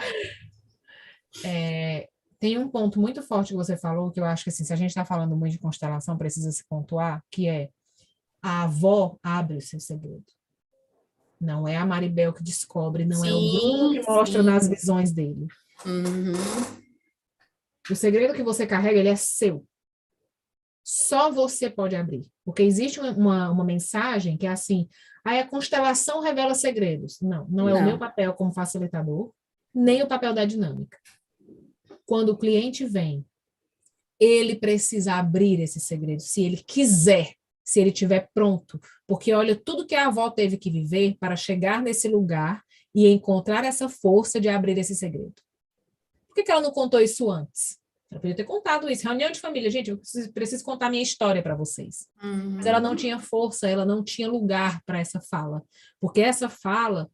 tem um ponto muito forte que você falou, que eu acho que assim, se a gente está falando muito de constelação, precisa se pontuar, que é a avó abre o seu segredo. Não é a Maribel que descobre, não é o Bruno Sim, que mostra nas sim. visões dele. Uhum. O segredo que você carrega, ele é seu. Só você pode abrir. Porque existe uma mensagem que é assim, aí a constelação revela segredos. Não, não é o meu Não. papel como facilitador, nem o papel da dinâmica. Quando o cliente vem, ele precisa abrir esse segredo, se ele quiser, se ele estiver pronto. Porque olha tudo que a avó teve que viver para chegar nesse lugar e encontrar essa força de abrir esse segredo. Por que ela não contou isso antes? Ela podia ter contado isso. Reunião de família. Gente, eu preciso contar minha história para vocês. Mas ela não Uhum. tinha força, ela não tinha lugar para essa fala. Porque essa fala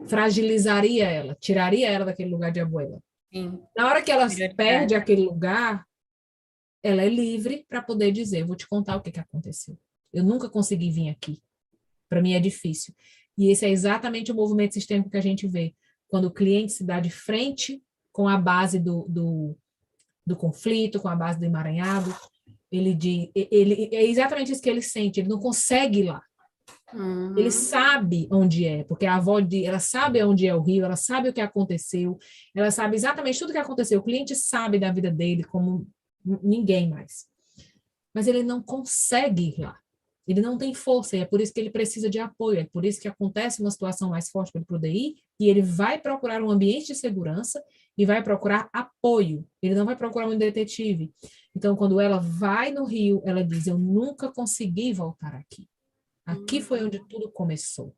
fragilizaria ela, tiraria ela daquele lugar de abuela. Sim. Na hora que ela perde Prioridade. aquele lugar, ela é livre para poder dizer: vou te contar o que aconteceu. Eu nunca consegui vir aqui. Para mim é difícil. E esse é exatamente o movimento sistêmico que a gente vê. Quando o cliente se dá de frente com a base do conflito, com a base do emaranhado, ele é exatamente isso que ele sente, ele não consegue ir lá. Ele Uhum. sabe onde é, porque a avó ela sabe onde é o rio, ela sabe o que aconteceu, ela sabe exatamente tudo o que aconteceu. O cliente sabe da vida dele como ninguém mais. Mas ele não consegue ir lá. Ele não tem força, e é por isso que ele precisa de apoio, é por isso que acontece uma situação mais forte para ele poder ir, e ele vai procurar um ambiente de segurança e vai procurar apoio. Ele não vai procurar um detetive. Então, quando ela vai no Rio, ela diz: eu nunca consegui voltar aqui. Aqui foi onde tudo começou.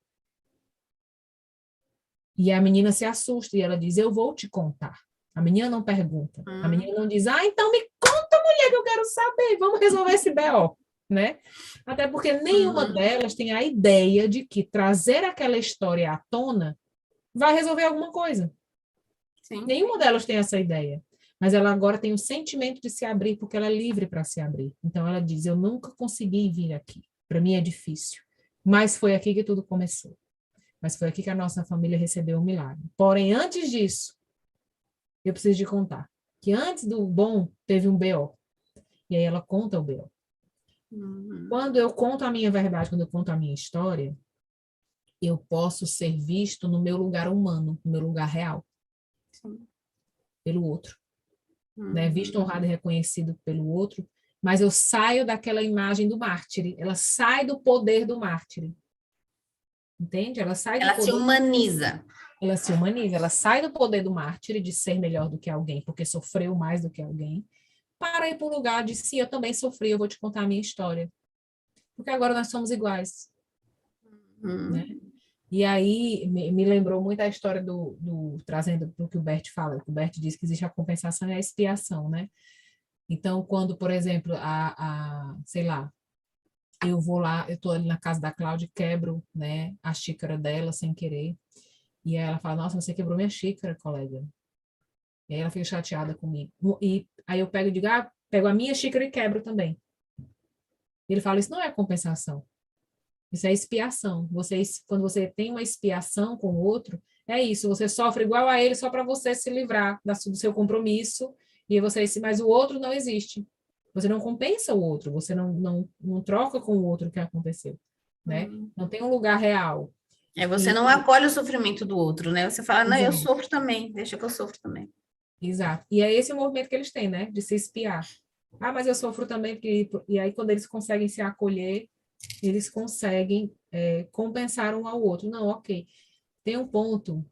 E a menina se assusta e ela diz: eu vou te contar. A menina não pergunta. A menina não diz, então me conta, mulher, que eu quero saber. Vamos resolver esse BO, né? Até porque nenhuma delas tem a ideia de que trazer aquela história à tona vai resolver alguma coisa. Sim. Nenhuma delas tem essa ideia. Mas ela agora tem o sentimento de se abrir, porque ela é livre para se abrir. Então ela diz, eu nunca consegui vir aqui. Para mim é difícil. Mas foi aqui que tudo começou. Mas foi aqui que a nossa família recebeu o milagre. Porém, antes disso, eu preciso de contar que antes do bom teve um BO. E aí ela conta o BO. Quando eu conto a minha verdade, quando eu conto a minha história, eu posso ser visto no meu lugar humano, no meu lugar real. Sim. Pelo outro. Né? Visto, honrado e reconhecido pelo outro, mas eu saio daquela imagem do mártir. Ela sai do poder do mártir. Entende? Ela sai do Ela poder. se humaniza. Ela se humaniza, ela sai do poder do mártir de ser melhor do que alguém, porque sofreu mais do que alguém, para ir para o lugar de sim, eu também sofri, eu vou te contar a minha história. Porque agora nós somos iguais. Né? E aí me lembrou muito a história trazendo para o que o Bert fala, que o Bert diz que existe a compensação e a expiação, né? Então, quando, por exemplo, sei lá, eu vou lá, eu estou ali na casa da Cláudia e quebro, né, a xícara dela sem querer. E aí ela fala, nossa, você quebrou minha xícara, colega. E aí ela fica chateada comigo. E aí eu pego e digo, pego a minha xícara e quebro também. E ele fala, isso não é compensação. Isso é expiação. Quando você tem uma expiação com o outro, é isso. Você sofre igual a ele só para você se livrar do seu compromisso. E mas o outro não existe. Você não compensa o outro. Você não troca com o outro o que aconteceu. Né? Não tem um lugar real. Você não acolhe o sofrimento do outro, né? Você fala, não, eu sofro também, deixa que eu sofro também. Exato. E é esse o movimento que eles têm, né? De se espiar. Mas eu sofro também, e aí quando eles conseguem se acolher, eles conseguem compensar um ao outro. Não, ok. Tem um ponto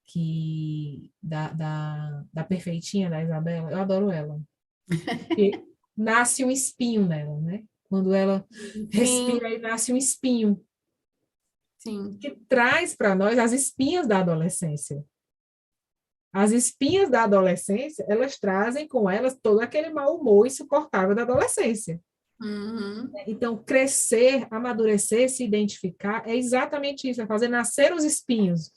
que da perfeitinha, da Isabela, eu adoro ela. Porque nasce um espinho nela, né? Quando ela respira e nasce um espinho. Sim. Que traz para nós as espinhas da adolescência. As espinhas da adolescência, elas trazem com elas todo aquele mau humor insuportável da adolescência. Então, crescer, amadurecer, se identificar, é exatamente isso, é fazer nascer os espinhos.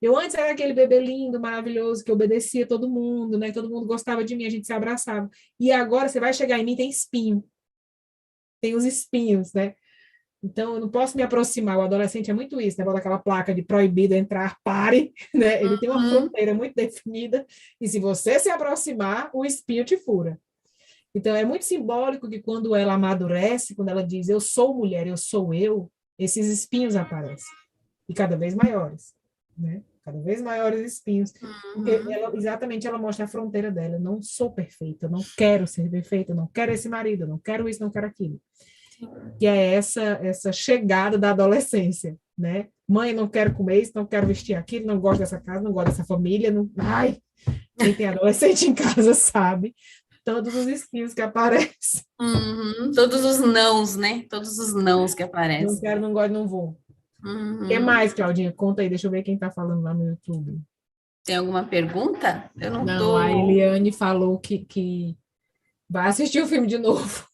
Eu antes era aquele bebê lindo, maravilhoso, que obedecia todo mundo, né? Todo mundo gostava de mim, a gente se abraçava. E agora você vai chegar em mim, tem espinho. Tem os espinhos, né? Então, eu não posso me aproximar. O adolescente é muito isso, né? Bota aquela placa de proibido entrar, pare, né? Ele tem uma fronteira muito definida, e se você se aproximar, o espinho te fura. Então, é muito simbólico que quando ela amadurece, quando ela diz, eu sou mulher, eu sou eu, esses espinhos aparecem. E cada vez maiores, né? Cada vez maiores espinhos. Porque exatamente ela mostra a fronteira dela. Eu não sou perfeita, eu não quero ser perfeita, eu não quero esse marido, eu não quero isso, não quero aquilo. Que é essa chegada da adolescência, né? Mãe, não quero comer isso, não quero vestir aquilo, não gosto dessa casa, não gosto dessa família. Não... Ai, quem tem adolescente em casa sabe todos os espinhos que aparecem. Todos os nãos, né? Todos os nãos que aparecem. Não quero, não gosto, não vou. O que mais, Claudinha? Conta aí, deixa eu ver quem está falando lá no YouTube. Tem alguma pergunta? Eu não Não, a tô... Eliane falou que vai assistir o filme de novo.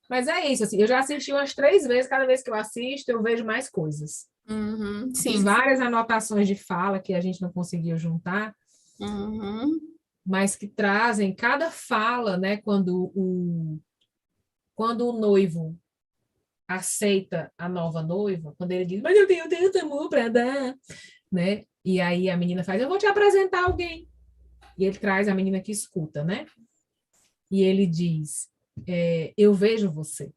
Mas é isso, assim, eu já assisti umas 3 vezes, cada vez que eu assisto, eu vejo mais coisas. Fiz sim. várias anotações de fala que a gente não conseguiu juntar, mas que trazem cada fala, né, quando o noivo aceita a nova noiva, quando ele diz, mas eu tenho tanto amor para dar, né? E aí a menina faz, eu vou te apresentar alguém. E ele traz a menina que escuta, né? E ele diz, eu vejo você.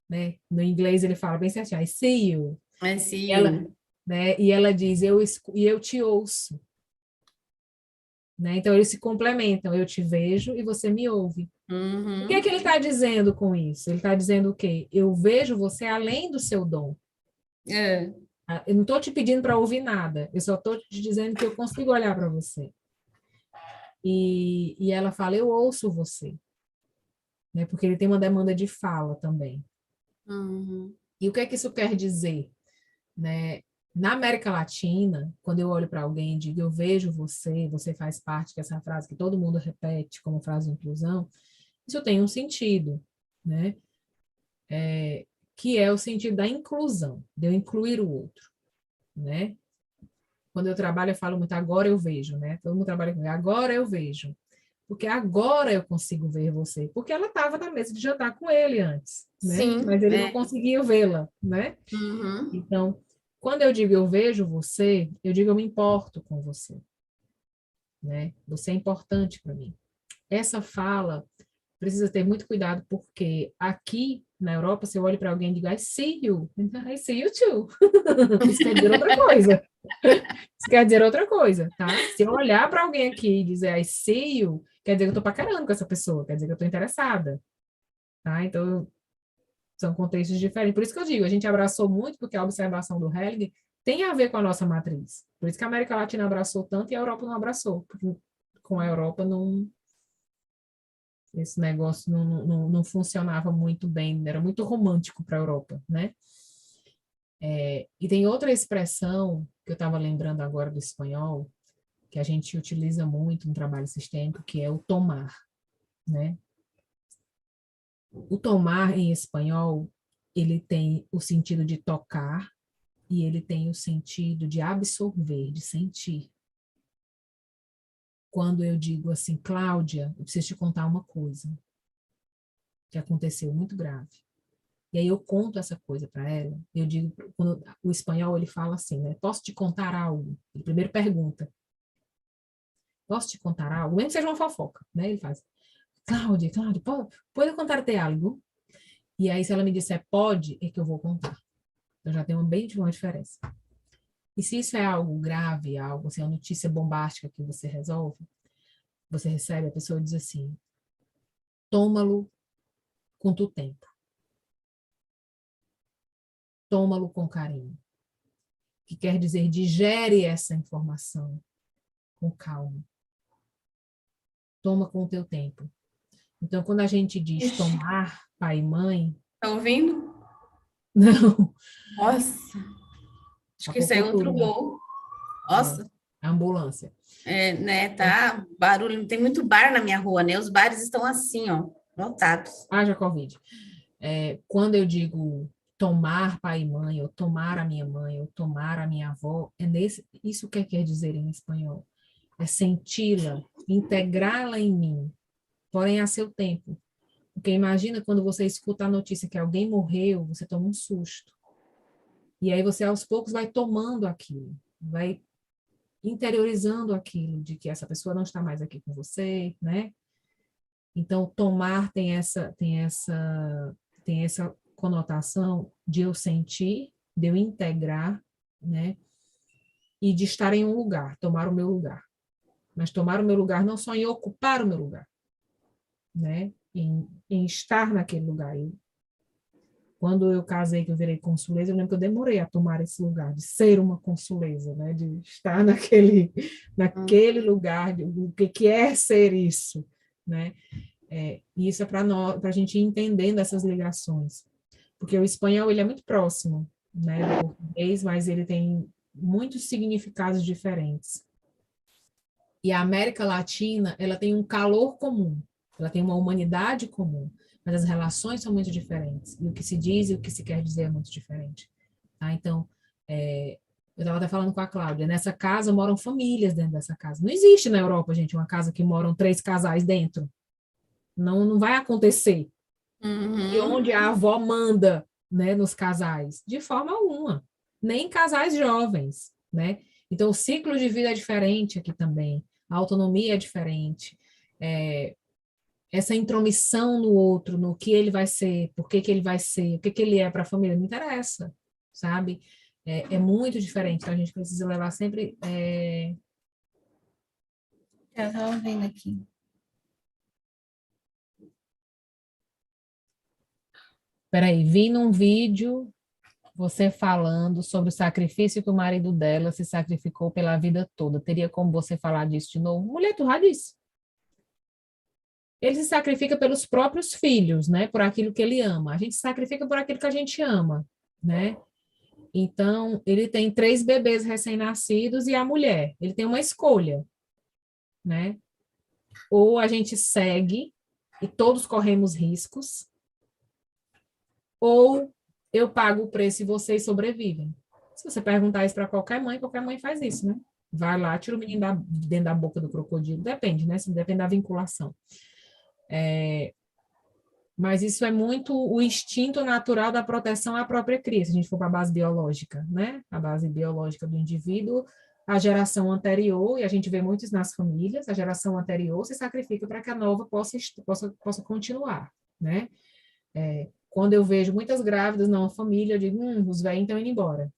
Né? No inglês ele fala bem certinho, I see you. I see Ela, you. né? E ela diz, eu te ouço. Né? Então eles se complementam, eu te vejo e você me ouve. O que é que ele está dizendo com isso? Ele está dizendo o quê? Eu vejo você além do seu dom. Eu não estou te pedindo para ouvir nada, eu só estou te dizendo que eu consigo olhar para você. E ela fala, eu ouço você. Né? Porque ele tem uma demanda de fala também. E o que é que isso quer dizer? Né? Na América Latina, quando eu olho para alguém e digo, eu vejo você, você faz parte, que é essa frase que todo mundo repete como frase de inclusão, isso tem um sentido, né? Que é o sentido da inclusão, de eu incluir o outro, né? Quando eu trabalho, eu falo muito, agora eu vejo, né? Todo mundo trabalha comigo, agora eu vejo. Porque agora eu consigo ver você. Porque ela estava na mesa de jantar com ele antes, né? Sim, Mas ele não é. conseguia vê-la, né? Uhum. Então, quando eu digo eu vejo você, eu digo eu me importo com você, né? Você é importante para mim. Essa fala precisa ter muito cuidado, porque aqui na Europa, se eu olho para alguém e digo I see you, I see you too. Isso quer dizer outra coisa. Isso quer dizer outra coisa, tá? Se eu olhar para alguém aqui e dizer I see you, quer dizer que eu tô paquerando com essa pessoa, quer dizer que eu tô interessada, tá? Então, são contextos diferentes. Por isso que eu digo, a gente abraçou muito, porque a observação do Helling tem a ver com a nossa matriz. Por isso que a América Latina abraçou tanto e a Europa não abraçou, porque com a Europa não, esse negócio não funcionava muito bem, era muito romântico para a Europa, né? E tem outra expressão que eu estava lembrando agora do espanhol, que a gente utiliza muito no trabalho sistêmico, que é o tomar, né? O tomar em espanhol, ele tem o sentido de tocar e ele tem o sentido de absorver, de sentir. Quando eu digo assim, Cláudia, eu preciso te contar uma coisa que aconteceu muito grave. E aí eu conto essa coisa para ela, eu digo, quando o espanhol ele fala assim, né? Posso te contar algo? Ele primeiro pergunta, posso te contar algo? Mesmo que seja uma fofoca, né? Ele faz, Cláudia, pode contar-te algo? E aí se ela me disser pode, é que eu vou contar. Então já tem uma diferença. E se isso é algo grave, algo assim, uma notícia bombástica que você resolve, você recebe, a pessoa diz assim, toma-lo com tu tempo, toma-lo com carinho, que quer dizer digere essa informação com calma, toma com o teu tempo. Então, quando a gente diz Ixi, tomar pai e mãe, tá ouvindo? não, Nossa, acho que apocou saiu um tudo, né? trulô. É, Nossa, a ambulância. né, Então, tá barulho. Tem muito bar na minha rua, né? Os bares estão assim, ó, lotados. haja Covid. Quando eu digo tomar pai e mãe, ou tomar a minha mãe, ou tomar a minha avó, isso que quer dizer em espanhol. É senti-la, integrá-la em mim, porém a seu tempo. Porque imagina quando você escuta a notícia que alguém morreu, você toma um susto. E aí você aos poucos vai tomando aquilo, vai interiorizando aquilo de que essa pessoa não está mais aqui com você, né? Então tomar tem essa conotação de eu sentir, de eu integrar, né? E de estar em um lugar, tomar o meu lugar. Mas tomar o meu lugar não só em ocupar o meu lugar, né? Em estar naquele lugar. Quando eu casei, que eu virei consuleza, eu lembro que eu demorei a tomar esse lugar, de ser uma consuleza, né? De estar naquele lugar, o que é ser isso, né? E isso é para nós, para a gente ir entendendo essas ligações. Porque o espanhol, ele é muito próximo, né, do português, mas ele tem muitos significados diferentes. E a América Latina, ela tem um calor comum, ela tem uma humanidade comum, mas as relações são muito diferentes. E o que se diz e o que se quer dizer é muito diferente. Tá? Então, eu estava até falando com a Cláudia, nessa casa moram famílias dentro dessa casa. Não existe na Europa, gente, uma casa que moram 3 casais dentro. Não, não vai acontecer. E Uhum. onde a avó manda, né, nos casais? De forma alguma. Nem em casais jovens, né? Então, o ciclo de vida é diferente aqui também. A autonomia é diferente. É, essa intromissão no outro, no que ele vai ser, por que que ele vai ser, o que que ele é para a família, não interessa, sabe? É muito diferente. Então, a gente precisa levar sempre. Eu tava vendo aqui. Peraí, vi num vídeo você falando sobre o sacrifício que o marido dela se sacrificou pela vida toda. Teria como você falar disso de novo? Mulher, tu já disse. Ele se sacrifica pelos próprios filhos, né? Por aquilo que ele ama. A gente se sacrifica por aquilo que a gente ama, né? Então, ele tem 3 bebês recém-nascidos e a mulher. Ele tem uma escolha, né? Ou a gente segue e todos corremos riscos, ou eu pago o preço e vocês sobrevivem. Se você perguntar isso para qualquer mãe faz isso, né? Vai lá, tira o menino dentro da boca do crocodilo. Depende, né? Depende da vinculação. Mas isso é muito o instinto natural da proteção à própria cria, se a gente for para a base biológica, né? A base biológica do indivíduo, a geração anterior, e a gente vê muito isso nas famílias, a geração anterior se sacrifica para que a nova possa continuar, né? Quando eu vejo muitas grávidas numa família, eu digo, os velhos estão indo embora,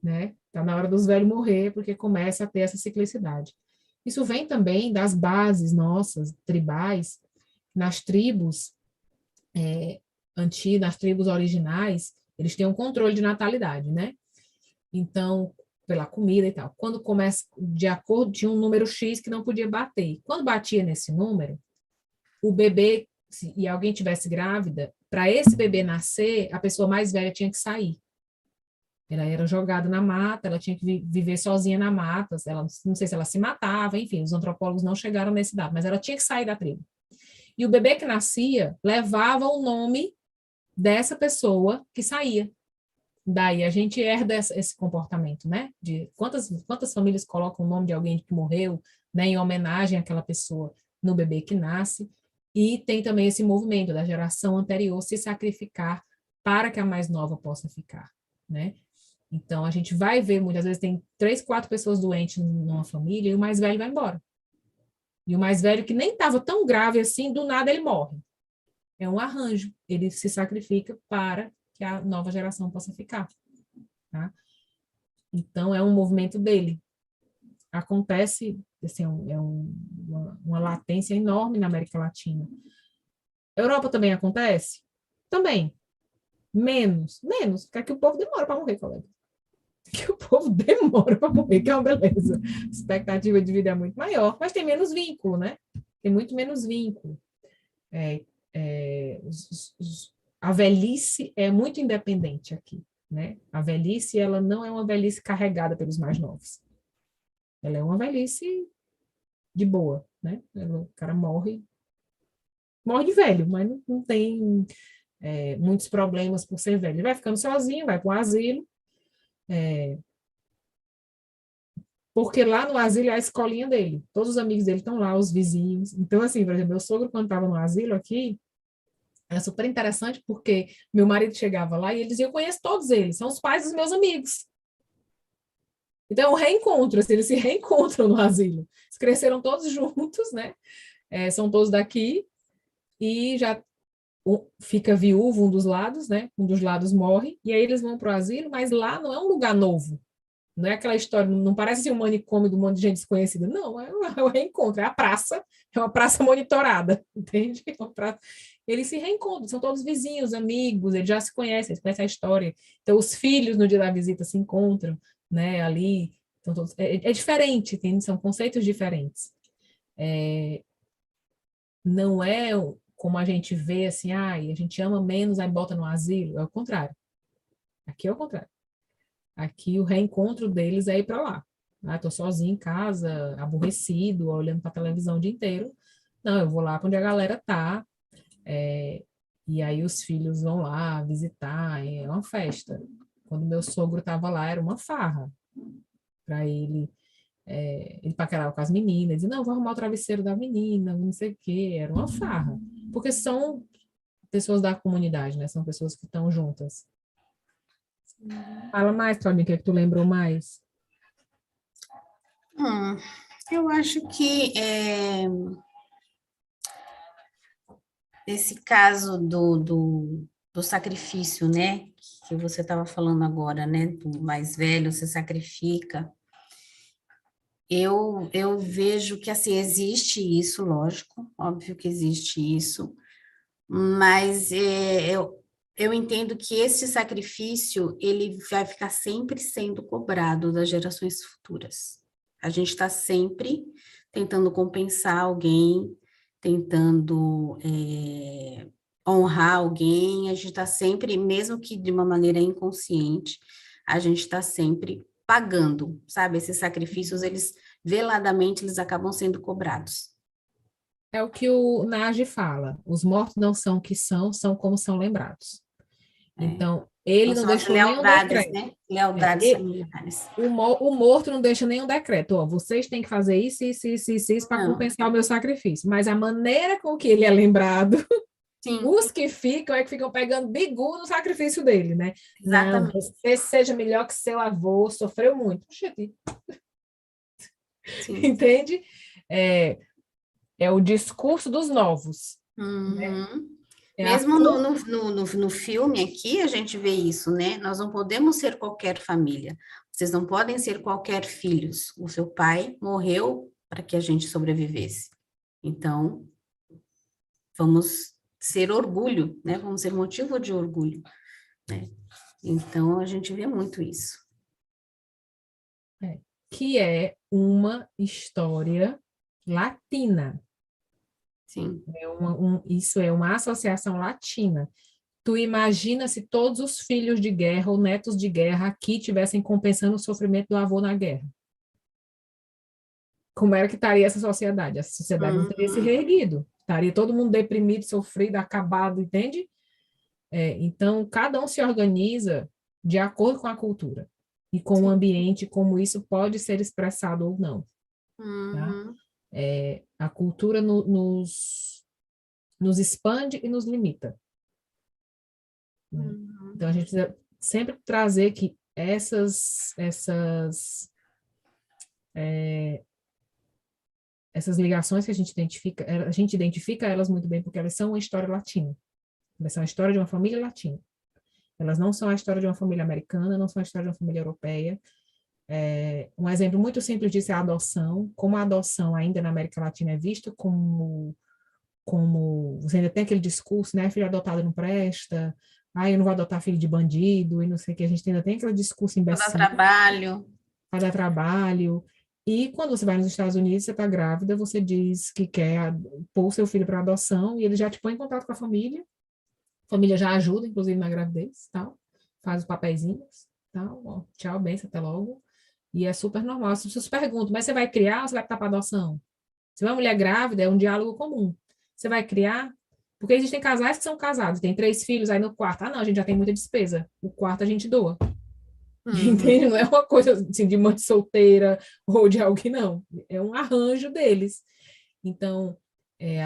né? Está na hora dos velhos morrer, porque começa a ter essa ciclicidade. Isso vem também das bases nossas, tribais, nas tribos antigas, nas tribos originais, eles têm um controle de natalidade, né? Então, pela comida e tal. Quando começa, de acordo, tinha um número X que não podia bater. Quando batia nesse número, o bebê, e alguém tivesse grávida, para esse bebê nascer, a pessoa mais velha tinha que sair. Ela era jogada na mata, ela tinha que viver sozinha na mata, ela, não sei se ela se matava, enfim, os antropólogos não chegaram nesse dado, mas ela tinha que sair da tribo. E o bebê que nascia levava o nome dessa pessoa que saía. Daí a gente herda esse comportamento, né? De quantas famílias colocam o nome de alguém que morreu, né, em homenagem àquela pessoa no bebê que nasce. E tem também esse movimento da geração anterior se sacrificar para que a mais nova possa ficar, né? Então, a gente vai ver, muitas vezes, tem 3, 4 pessoas doentes numa família e o mais velho vai embora. E o mais velho, que nem estava tão grave assim, do nada ele morre. É um arranjo. Ele se sacrifica para que a nova geração possa ficar. Tá? Então, é um movimento dele. Acontece, assim, uma latência enorme na América Latina. Europa também acontece? Também. Menos. Porque aqui o povo demora para morrer, colega. Que o povo demora para morrer, que é uma beleza. A expectativa de vida é muito maior, mas tem menos vínculo, né? Tem muito menos vínculo. A velhice é muito independente aqui, né? A velhice, ela não é uma velhice carregada pelos mais novos. Ela é uma velhice de boa, né? O cara morre de velho, mas não tem muitos problemas por ser velho. Ele vai ficando sozinho, vai para um asilo, porque lá no asilo é a escolinha dele. Todos os amigos dele estão lá, os vizinhos. Então, assim, por exemplo, meu sogro, quando estava no asilo aqui, era super interessante, porque meu marido chegava lá e ele dizia, eu conheço todos eles, são os pais dos meus amigos. Então, é um reencontro, assim, eles se reencontram no asilo. Eles cresceram todos juntos, né? São todos daqui, e já fica viúvo um dos lados, né? Um dos lados morre, e aí eles vão para o asilo, mas lá não é um lugar novo. Não é aquela história, não parece assim um manicômio de um monte de gente desconhecida. Não, é um reencontro, é a praça, é uma praça monitorada, entende? Eles se reencontram, são todos vizinhos, amigos, eles já se conhecem, eles conhecem a história. Então, os filhos, no dia da visita, se encontram, né, ali. Então, é diferente, entende? São conceitos diferentes. Não é como a gente vê assim, a gente ama menos, aí bota no asilo. É o contrário. Aqui é o contrário. Aqui o reencontro deles é ir para lá. Estou sozinho em casa, aborrecido, olhando para a televisão o dia inteiro. Não, eu vou lá onde a galera tá. E aí os filhos vão lá visitar, é uma festa. Quando meu sogro estava lá, era uma farra para ele. Ele paquerava com as meninas, dizia, não, vou arrumar o travesseiro da menina, não sei o quê, era uma farra. Porque são pessoas da comunidade, né? São pessoas que estão juntas. Fala mais, Claudinha, o que é que tu lembrou mais? Eu acho que esse caso do sacrifício, né, que você estava falando agora, né, do mais velho se sacrifica, eu vejo que, assim, existe isso, lógico, óbvio que existe isso, mas eu entendo que esse sacrifício, ele vai ficar sempre sendo cobrado das gerações futuras. A gente está sempre tentando compensar alguém, tentando honrar alguém, a gente está sempre, mesmo que de uma maneira inconsciente, a gente está sempre pagando, sabe? Esses sacrifícios, eles, veladamente, eles acabam sendo cobrados. É o que o Nagy fala: os mortos não são o que são, são como são lembrados. É. Então, ele Então, não são as deixou nenhum lealdades, decreto. né? É, Lealdades familiares. o morto não deixa nenhum decreto. Ó, vocês têm que fazer isso para Não, compensar o meu sacrifício. Mas a maneira com que ele é lembrado, sim, os que ficam é que ficam pegando bigu no sacrifício dele, né? Não, exatamente. você seja melhor que seu avô, sofreu muito. Gente, Sim. entende? É, é o discurso dos novos. Né? Uhum. É a Mesmo no filme aqui, a gente vê isso, né? Nós não podemos ser qualquer família. Vocês não podem ser qualquer filhos. O seu pai morreu para que a gente sobrevivesse. Então, vamos ser orgulho, né? Vamos ser motivo de orgulho, né? Então, a gente vê muito isso. que é uma história latina. Sim. Isso é uma associação latina. Tu imagina se todos os filhos de guerra ou netos de guerra aqui tivessem compensando o sofrimento do avô na guerra? Como era que estaria essa sociedade? Essa sociedade não teria se Uhum. reerguido. Estaria todo mundo deprimido, sofrido, acabado, entende? Então, cada um se organiza de acordo com a cultura e com o Sim. ambiente, como isso pode ser expressado ou não, tá? Uhum. A cultura nos expande e nos limita, né? Uhum. Então, a gente precisa sempre trazer que essas ligações que a gente identifica elas muito bem porque elas são uma história latina. Elas são a história de uma família latina. Elas não são a história de uma família americana, não são a história de uma família europeia. Um exemplo muito simples disso é a adoção. Como a adoção ainda na América Latina é vista como você ainda tem aquele discurso, né? Filho adotado não presta, eu não vou adotar filho de bandido, e não sei o que, a gente ainda tem aquele discurso Para dar imbecil, trabalho. para dar trabalho. E quando você vai nos Estados Unidos, você está grávida, você diz que quer pôr o seu filho para adoção, e ele já te põe em contato com a família já ajuda, inclusive, na gravidez, tal, faz os papeizinhos, tal, ó, tchau, benção, até logo. E é super normal. As pessoas perguntam, mas você vai criar ou você vai estar para adoção? Se uma mulher grávida, é um diálogo comum. Você vai criar? Porque existem casais que são casados, tem 3 filhos, aí no quarto, não, a gente já tem muita despesa. O quarto a gente doa. Entende? Uhum. Não é uma coisa assim, de mãe solteira ou de alguém, não. É um arranjo deles. Então,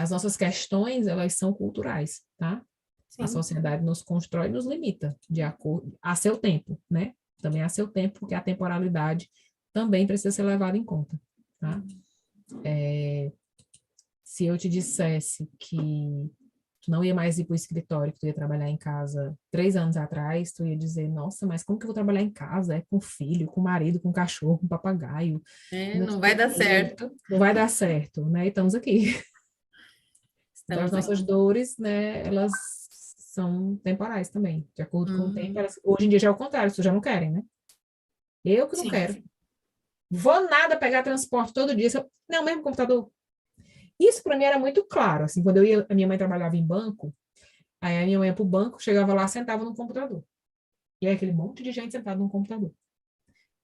as nossas questões, elas são culturais, tá? A Sim. sociedade nos constrói e nos limita de acordo a seu tempo, né? Também a seu tempo, porque a temporalidade também precisa ser levada em conta, tá? Se eu te dissesse que tu não ia mais ir para o escritório, que tu ia trabalhar em casa 3 anos atrás, tu ia dizer, nossa, mas como que eu vou trabalhar em casa? É com filho, com marido, com cachorro, com papagaio, não Não sei vai o dar quê. certo. Não vai dar certo, né? E estamos aqui. Então, as Estamos nossas aqui. dores, né, elas são temporais também, de acordo com o tempo. Uhum. Hoje em dia já é o contrário, as pessoas já não querem, né? Eu que não Sim. quero. Vou nada pegar transporte todo dia. Não, mesmo computador. Isso para mim era muito claro. Assim, quando a minha mãe trabalhava em banco, aí a minha mãe ia para o banco, chegava lá, sentava no computador. E aí aquele monte de gente sentado no computador.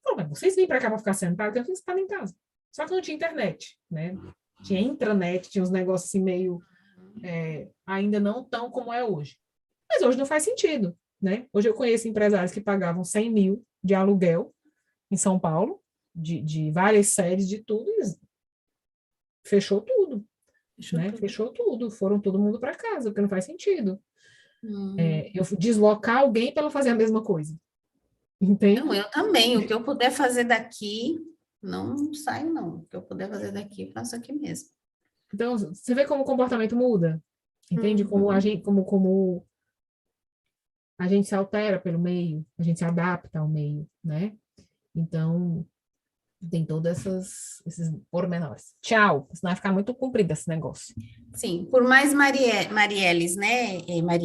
Falei, mas vocês vêm para cá para ficar sentado? Eu fiz estar em casa. Só que não tinha internet, né? Tinha intranet, tinha uns negócios assim meio ainda não tão como é hoje. Mas hoje não faz sentido, né? Hoje eu conheço empresários que pagavam 100 mil de aluguel em São Paulo, de várias séries, de tudo, e fechou tudo, Fechou né? tudo. Fechou tudo, foram todo mundo para casa, porque não faz sentido. Uhum. Eu deslocar alguém para ela fazer a mesma coisa, Não, entende? eu também. O que eu puder fazer daqui, não saio, não. O que eu puder fazer daqui, faço aqui mesmo. Então, você vê como o comportamento muda, entende? Como a Uhum. gente, como a gente se altera pelo meio, a gente se adapta ao meio, né? Então, tem todos esses pormenores. Tchau, senão vai ficar muito comprido esse negócio. Sim, por mais Marielles, né?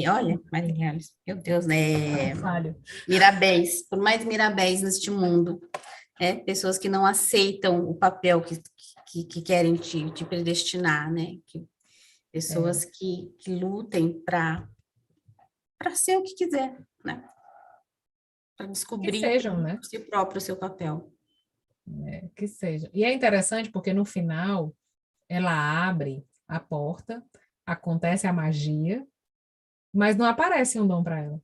Olha, Marielles, meu Deus, né? Falho. Mirabéis, por mais Mirabéis neste mundo, pessoas que não aceitam o papel que querem te predestinar, né? É, Pessoas que lutem para ser o que quiser, né? para Que descobrir sejam, né? por si próprio o seu papel. Que seja. E é interessante porque no final ela abre a porta, acontece a magia, mas não aparece um dom para ela.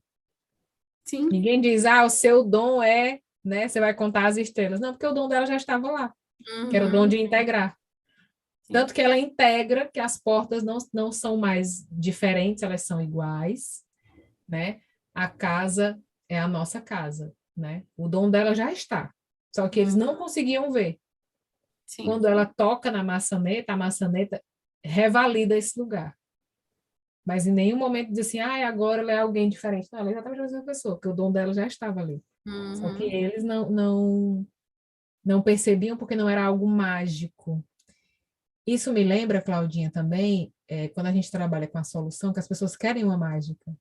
Sim. Ninguém diz, o seu dom é, né? Você vai contar as estrelas. Não, porque o dom dela já estava lá, que era o dom de integrar. Sim. Tanto que ela integra que as portas não são mais diferentes, elas são iguais, né? A casa é a nossa casa, né? O dom dela já está, só que eles não conseguiam ver. Sim. Quando ela toca na maçaneta, a maçaneta revalida esse lugar. Mas em nenhum momento diz assim, agora ela é alguém diferente. Não, ela é exatamente a mesma pessoa, porque o dom dela já estava ali. Só que eles não percebiam porque não era algo mágico. Isso me lembra, Claudinha, também, quando a gente trabalha com a solução, que as pessoas querem uma mágica.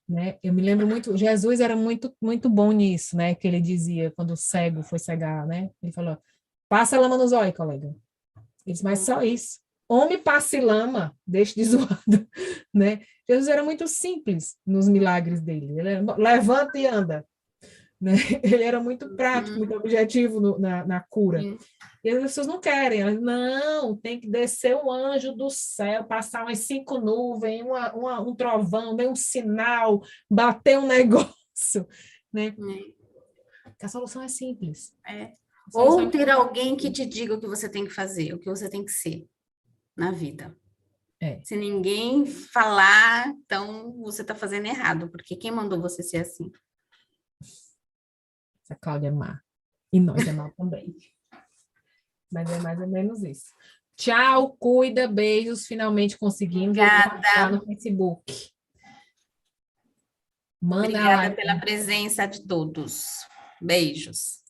Né? Eu me lembro muito, Jesus era muito, muito bom nisso, né? Que ele dizia, quando o cego foi cegar, né? Ele falou, passa lama nos olhos, colega. Ele disse, mas só isso. Homem passe lama, deixe de zoado, né? Jesus era muito simples nos milagres dele. Ele era, levanta e anda. Né? Ele era muito prático, muito objetivo na cura. Sim. E as pessoas não querem. Elas, não, tem que descer um anjo do céu, passar umas 5 nuvens, um trovão, um sinal, bater um negócio. Né? A solução é simples. Ou ter alguém que te diga o que você tem que fazer, o que você tem que ser na vida. Se ninguém falar, então você está fazendo errado, porque quem mandou você ser assim? Essa Cláudia é má. E nós é má também. Mas é mais ou menos isso. Tchau, cuida, beijos. Finalmente conseguimos. Obrigada. Lá no Facebook. Manda Obrigada lá. pela presença de todos. Beijos.